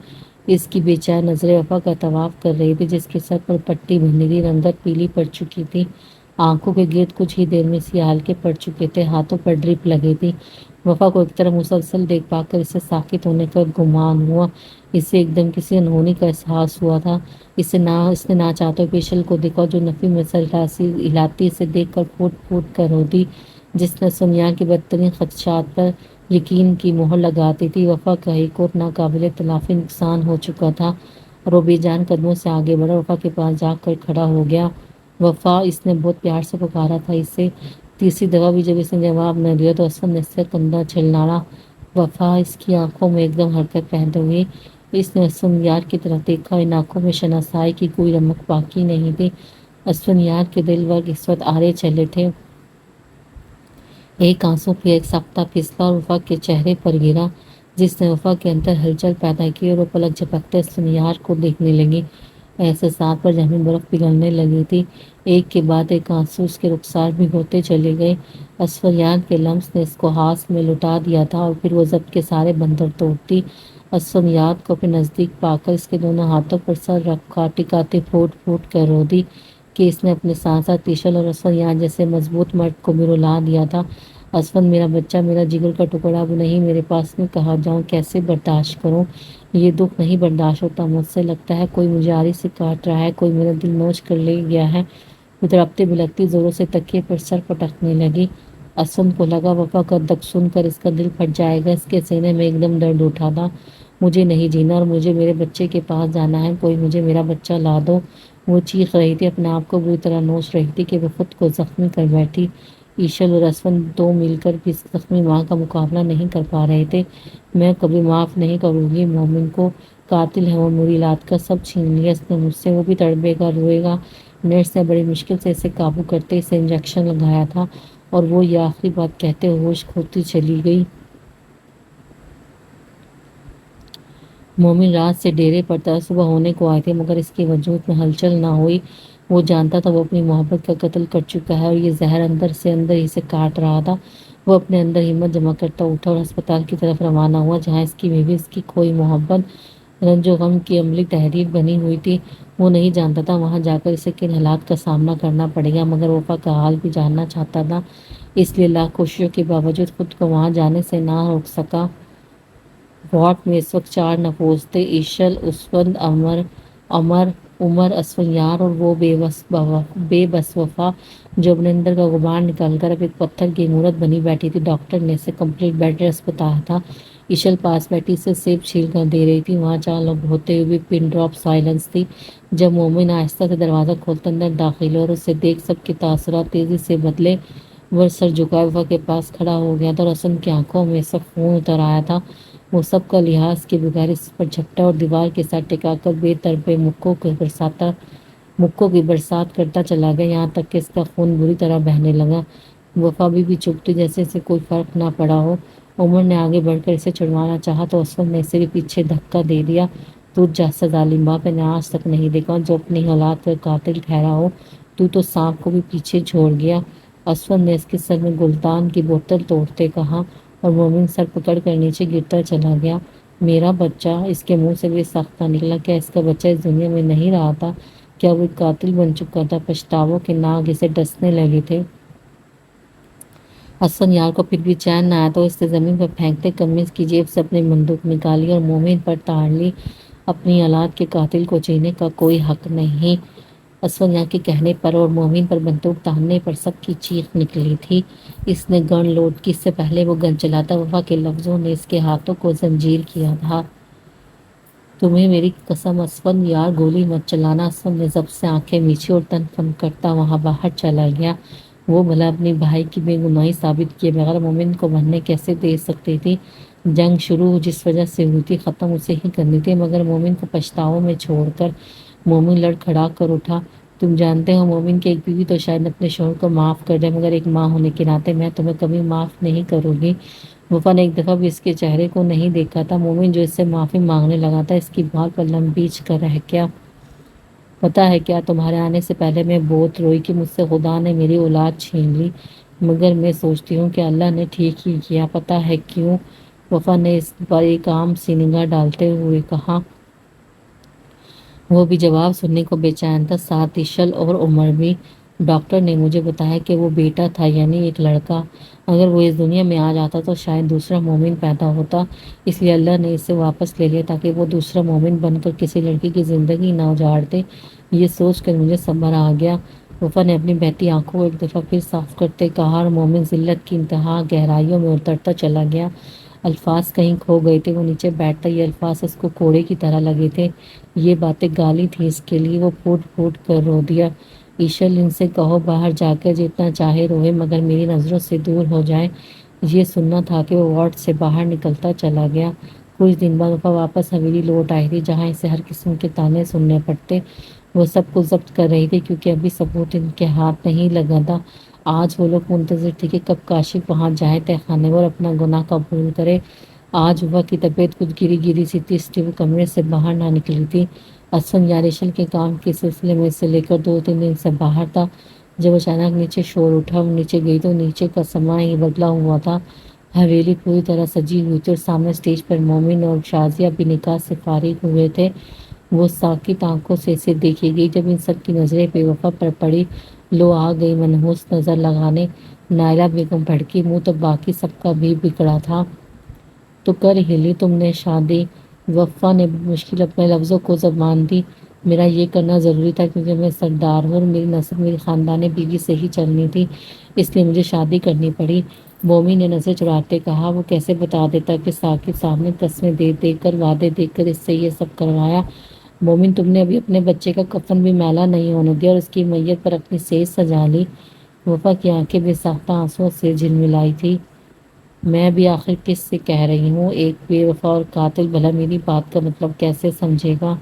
اس کی بے چین نظریں وفا کا طواف کر رہی تھی جس کے سر پر پٹی بندھی تھی، رنگت پیلی پڑ چکی تھی، آنکھوں کے گرد کچھ ہی دیر میں سیاہ حلقے پڑ چکے تھے، ہاتھوں پر ڈرپ لگی تھی۔ وفا کو ایک طرف مسلسل دیکھ پا کر اسے ساکت ہونے کا گمان ہوا۔ اسے ایک دم کسی انہونی کا احساس ہوا تھا۔ اس نے نہ چاہتے ہوئے ایشل کو دیکھا جو نفی میں سر ہلاتی اسے دیکھ کر پھوٹ پھوٹ کر رو دی، جس نے سنیا کی بدترین خدشات پر یقین کی مہر لگاتی تھی۔ وفا کا ایک اور ناقابل تلافی نقصان ہو چکا تھا اور وہ بے جان قدموں سے آگے بڑھا وفا کے پاس جا کر کھڑا ہو گیا۔ وفا، اس نے بہت پیار سے پکارا تھا اسے۔ تیسری دفعہ بھی جب اس نے جواب نہ دیا تو اسد نے اس کا کندھا چھلانا۔ وفا، اس کی آنکھوں میں ایک دم حرکت پیدا ہوئی۔ اس نے اسفندیار کی طرف دیکھا، ان آنکھوں میں شناسائی کی کوئی رمق باقی نہیں تھی۔ اسفندیار کے دل ورگ اس وقت آڑے چلے تھے۔ ایک آنسو پھر ایک ساختہ پھسلا اور وفا کے چہرے پر گرا، جس نے وفا کے اندر ہلچل پیدا کی اور وہ پلک جھپکتے اسفندیار کو دیکھنے لگی۔ احساسات پر جمی برف پگھلنے لگی تھی۔ ایک کے بعد ایک آنسو اس کے رخسار بھگوتے چلے گئے۔ اسفندیار کے لمس نے اس کو ہاتھ میں لٹا دیا تھا اور پھر وہ ضبط کے سارے بندر توڑتی۔ اسفندیار کو اپنے نزدیک پا کر اس کے دونوں ہاتھوں پر سر رکھ ٹکاتے پھوٹ پھوٹ کر رو دی کہ اس نے اپنے ساتھ ساتھ ایشل اور اسفندیار جیسے مضبوط مرد کو بھی رلا دیا تھا۔ اسفند، میرا بچہ، میرا جگر کا ٹکڑا، اب نہیں میرے پاس، میں کہاں جاؤں، کیسے برداشت کروں؟ یہ دکھ نہیں برداشت ہوتا مجھ سے، لگتا ہے کوئی مجھے آری سے کاٹ رہا ہے، کوئی میرا دل نوچ کر لے گیا ہے۔ وہ تڑپتے بلکتی زوروں سے تکیے پر سر پٹکنے لگی۔ اسفند کو لگا وفا کا دکھ سن کر اس کا دل پھٹ جائے گا۔ اس کے سینے میں ایک دم درد اٹھا تھا۔ مجھے نہیں جینا اور مجھے میرے بچے کے پاس جانا ہے، کوئی مجھے میرا بچہ لا دو۔ وہ چیخ رہی تھی، اپنے آپ کو بری طرح نوچ رہی تھی کہ وہ خود کو زخمی کر بیٹھی۔ ایشل اور اسفند دو مل کر بھی اس زخمی ماں کا مقابلہ نہیں کر پا رہے تھے۔ میں کبھی معاف نہیں کروں گی مومن کو، قاتل ہے وہ، میری اولاد کا سب چھین لیا اس نے مجھ سے، وہ بھی تڑپے گا، روئے گا۔ نرس نے بڑی مشکل سے اسے قابو کرتے اسے انجیکشن لگایا تھا اور وہ یہ آخری بات کہتے ہوش کھوتی چلی گئی۔ مومن رات سے ڈیرے پر تھا، صبح ہونے کو آئے تھے، مگر اس کے وجود میں ہلچل نہ ہوئی۔ وہ جانتا تھا وہ اپنی محبت کا قتل کر چکا ہے اور یہ زہر اندر سے اندر ہی سے کاٹ رہا تھا۔ وہ اپنے اندر ہمت جمع کرتا اٹھا اور ہسپتال کی طرف روانہ ہوا، جہاں اس کی بیوی، اس کی کھوئی محبت، رنج و غم کی عملی تحریر بنی ہوئی تھی۔ وہ نہیں جانتا تھا وہاں جا کر اسے کن حالات کا سامنا کرنا پڑے گا، مگر وفا کا حال بھی جاننا چاہتا تھا، اس لیے لاکھ کوششوں کے باوجود خود کو وہاں جانے سے نہ روک سکا۔ وارڈ میں اس وقت 4 نفوس تھے: ایشل، اسفند، عمر، اسفندیار اور وہ بے بس وفا، جو اپنے اندر کا غبار نکال کر اب ایک پتھر کی مورت بنی بیٹھی تھی۔ ڈاکٹر نے اسے کمپلیٹ بیڈ ریسٹ بتایا تھا۔ ایشل پاس بیٹھی اسے سیب چھیل کر دے رہی تھی۔ وہاں 4 لوگ ہوتے ہوئے بھی پن ڈراپ سائلنس تھی۔ جب مومن آہستہ سے دروازہ کھولتا اندر داخل ہوا اور اسے دیکھ سب کے تاثرات تیزی سے بدلے، وہ سر جھکائے وفا کے پاس کھڑا ہو گیا تھا اور اسد کی آنکھوں میں سب خون اتر آیا تھا۔ وہ سب کا لحاظ کے بغیر اس پر جھپٹا اور دیوار کے ساتھ ٹکا کر بے تربیت مکوں کی برسات کرتا چلا گیا، یہاں تک کہ اس کا خون بری طرح بہنے لگا۔ وفا بھی چپ تھی، جیسے اسے کوئی فرق نہ پڑا ہو۔ عمر نے آگے بڑھ کر اسے چھڑوانا چاہا تو اسفند نے اسے بھی پیچھے دھکا دے دیا۔ تو جیسا ظالم باپ میں نے آج تک نہیں دیکھا جو اپنی اولاد کا قاتل ٹھہرا ہو۔ تو سانپ کو بھی پیچھے چھوڑ گیا۔ اسفند نے اس کے سر میں گلتان کی بوتل توڑتے کہا اور مومن سر پکڑ کر نیچے گرتا چلا گیا۔ میرا بچہ، اس کے منہ سے بھی ساختہ نکلا۔ کیا اس کا بچہ اس دنیا میں نہیں رہا تھا؟ کیا وہ ایک قاتل بن چکا تھا؟ پچھتاووں کے ناگ اسے ڈسنے لگے تھے۔ اسفندیار کو پھر بھی چین نہ آیا تو اس نے زمین پر پھینکتے قمیض کی جیب سے اپنی بندوق نکالی اور مومن پر تاڑ لی۔ اپنی اولاد کے قاتل کو جینے کا کوئی حق نہیں۔ اسفندیار کے کہنے پر اور مومن پر بندوق تاڑنے پر سب کی چیخ نکلی تھی۔ اس نے گن لوڈ کی، اس سے پہلے وہ گن چلاتا وفا کے لفظوں نے اس کے ہاتھوں کو زنجیر کیا تھا۔ تمہیں میری قسم اسفند یار، گولی مت چلانا۔ اسفند نے ضبط سے آنکھیں میچھی اور تن خم کرتا وہاں باہر چلا گیا۔ وہ بھلا اپنی بھائی کی بے گناہی ثابت کیے بغیر مومن کو مرنے کیسے دے سکتی تھی؟ جنگ شروع جس وجہ سے ہوئی تھی ختم اسے ہی کرنی تھی، مگر مومن کو پچھتاووں میں چھوڑ کر۔ مومن لڑکھڑا کر اٹھا۔ تم جانتے ہو مومن کی ایک بیوی تو شاید اپنے شوہر کو معاف کر دے، مگر ایک ماں ہونے کے ناطے میں تمہیں کبھی معاف نہیں کروں گی۔ وفا نے ایک دفعہ بھی اس کے چہرے کو نہیں دیکھا تھا۔ مومن جو اس سے معافی مانگنے لگا تھا، اس کی بال پر لم بیچ کر رہ گیا۔ پتہ ہے کیا، تمہارے آنے سے پہلے میں بہت روئی کہ مجھ سے خدا نے میری اولاد چھین لی، مگر میں سوچتی ہوں کہ اللہ نے ٹھیک ہی کیا۔ پتہ ہے کیوں؟ وفا نے اس پر ایک عام سی نگاہ ڈالتے ہوئے کہا۔ وہ بھی جواب سننے کو بے چین تھا، ساتھ ایشل اور عمر بھی۔ ڈاکٹر نے مجھے بتایا کہ وہ بیٹا تھا، یعنی ایک لڑکا۔ اگر وہ اس دنیا میں آ جاتا تو شاید دوسرا مومن پیدا ہوتا، اس لیے اللہ نے اسے واپس لے لیا تاکہ وہ دوسرا مومن بن کر کسی لڑکی کی زندگی نہ اجاڑ دے۔ یہ سوچ کر مجھے صبر آ گیا۔ وفا نے اپنی بہتی آنکھوں کو ایک دفعہ پھر صاف کرتے کہا اور مومن ذلت کی انتہا گہرائیوں میں اترتا چلا گیا۔ الفاظ کہیں کھو گئے تھے، وہ نیچے بیٹھتا یہ الفاظ اس کو کوڑے کی طرح لگے تھے۔ یہ باتیں گالی تھی اس کے لیے، وہ پھوٹ پھوٹ کر رو دیا۔ ایشر ان سے کہو باہر جا کر جتنا چاہے روئے مگر میری نظروں سے دور ہو جائے۔ یہ سننا تھا کہ وہ وارڈ سے باہر نکلتا چلا گیا۔ کچھ دن بعد وفا واپس حویلی لوٹ آئی تھی جہاں اسے ہر قسم کے تانے سننے پڑتے۔ وہ سب کو ضبط کر رہی تھی کیونکہ ابھی ثبوت ان کے ہاتھ نہیں لگا تھا۔ آج وہ لوگ منتظر تھے کہ کب کاشف وہاں جائے تہہ خانے اور اپنا گناہ قبول کرے۔ آج وفا کی طبیعت کچھ گری گری سی تھی، اس لیے وہ کمرے سے باہر نہ نکلی تھی۔ اسفن یاریشل کے کام کے سلسلے میں سے لے کر 2-3 دن سے باہر تھا۔ جب اچانک نیچے شور اٹھا، وہ نیچے گئی تو نیچے کا سماں ہی بدلا ہوا تھا۔ حویلی پوری طرح سجی ہوئی تھی اور سامنے اسٹیج پر مومن اور شازیہ بھی نکاح سے فارغ ہوئے تھے۔ وہ ساکت آنکھوں سے اسے دیکھی گئی۔ جب ان سب کی نظریں بے وفا پر پڑی، لو آ گئی منحوس نظر لگانے۔ نائلہ بیگم بھڑکی، منہ تو باقی سب کا بھی بگڑا تھا۔ تو کر ہی لی تم نے شادی؟ وفا نے مشکل اپنے لفظوں کو زبان دی۔ میرا یہ کرنا ضروری تھا کیونکہ میں سردار ہوں اور میری نسل میری خاندانی بیوی سے ہی چلنی تھی، اس لیے مجھے شادی کرنی پڑی۔ مومی نے نظر چراتے کہا، وہ کیسے بتا دیتا کہ ثاقب صاحب نے قسمیں دے دے کر وعدے دے کر اس سے یہ سب کروایا۔ مومن تم نے ابھی اپنے بچے کا کفن بھی میلا نہیں ہونے دیا اور اس کی میت پر اپنی سیج سجا لی۔ وفا کی آنکھیں بے ساختہ آنسوؤں سے جھلملائی تھی۔ میں بھی آخر کس سے کہہ رہی ہوں، ایک بے وفا اور قاتل بھلا میری بات کا مطلب کیسے سمجھے گا؟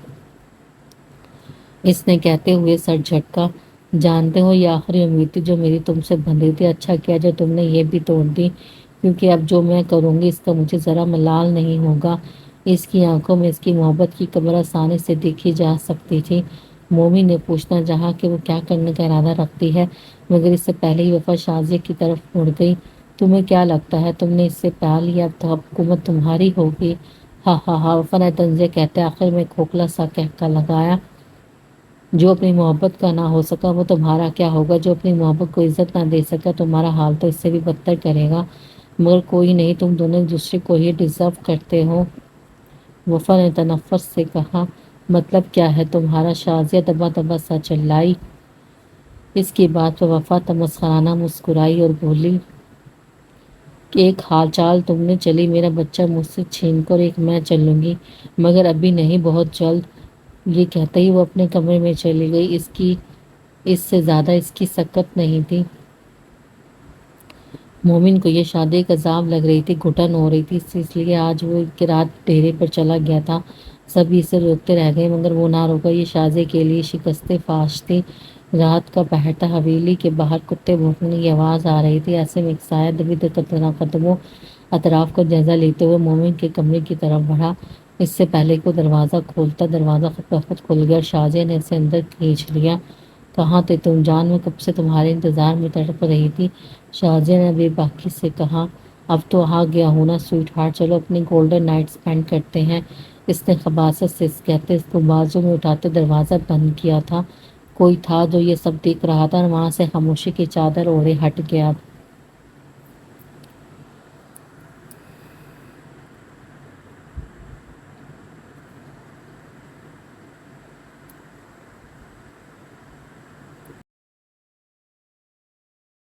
اس نے کہتے ہوئے سر جھٹکا۔ جانتے ہو یہ آخری امید تھی جو میری تم سے بندھی تھی، اچھا کیا جو تم نے یہ بھی توڑ دی، کیونکہ اب جو میں کروں گی اس کا مجھے ذرا ملال نہیں ہوگا۔ اس کی آنکھوں میں اس کی محبت کی قبر آسانی سے دیکھی جا سکتی تھی۔ مومی نے پوچھنا چاہا کہ وہ کیا کرنے کا ارادہ رکھتی ہے، مگر اس سے پہلے ہی وفا شازیہ کی طرف مڑ گئی۔ تمہیں کیا لگتا ہے تم نے اس سے پا لیا، اب تو حکومت تمہاری ہوگی؟ ہاں ہاں ہاں، وفا نے طنزیہ کہتے آخر میں کھوکھلا سا کہکا لگایا۔ جو اپنی محبت کا نہ ہو سکا وہ تمہارا کیا ہوگا؟ جو اپنی محبت کو عزت نہ دے سکا تمہارا حال تو اس سے بھی بدتر کرے گا۔ مگر کوئی نہیں، تم دونوں ایک دوسرے کو ہی ڈیزرو کرتے ہو۔ وفا نے تنفس سے کہا، مطلب کیا ہے تمہارا؟ شازیہ دبا دبا سا چلائی۔ اس کی بات پر وفا تمسخرانہ مسکرائی اور بولی، ایک حال چال تم نے چلی میرا بچہ مجھ سے چھین کر ایک میں چلوں گی، مگر ابھی نہیں، بہت جلد۔ یہ کہتے ہی وہ اپنے کمرے میں چلی گئی۔ اس سے زیادہ اس کی سکت نہیں تھی۔ مومن کو یہ شادی ایک عذاب لگ رہی تھی، گھٹن ہو رہی تھی، اس لیے آج وہ ایک رات ڈیرے پر چلا گیا تھا۔ سبھی اسے روکتے رہ گئے مگر وہ نہ روکا۔ یہ شازیہ کے لیے شکست فاش تھی۔ رات کا پہر تھا، حویلی کے باہر کتے بھونکنے کی آواز آ رہی تھی۔ ایسے میں ایک سایہ دوید قدموں اطراف کا جائزہ لیتے ہوئے مومن کے کمرے کی طرف بڑھا۔ اس سے پہلے کہ وہ دروازہ کھولتا، دروازہ خود بخود کھل گیا اور شازیہ نے اسے اندر کھینچ لیا۔ کہاں تھے تم جان؟ میں کب سے تمہارے انتظار میں تڑپ رہی تھی، شازیہ نے بے باکی سے کہا۔ اب تو آ گیا ہوں نا سویٹ ہارٹ، چلو اپنی گولڈن نائٹ اسپینڈ کرتے ہیں۔ اس نے خباثت سے کہتے اس کو بازو میں اٹھاتے دروازہ بند کیا تھا۔ کوئی تھا جو یہ سب دیکھ رہا تھا اور وہاں سے خاموشی کی چادر اوڑھے ہٹ گیا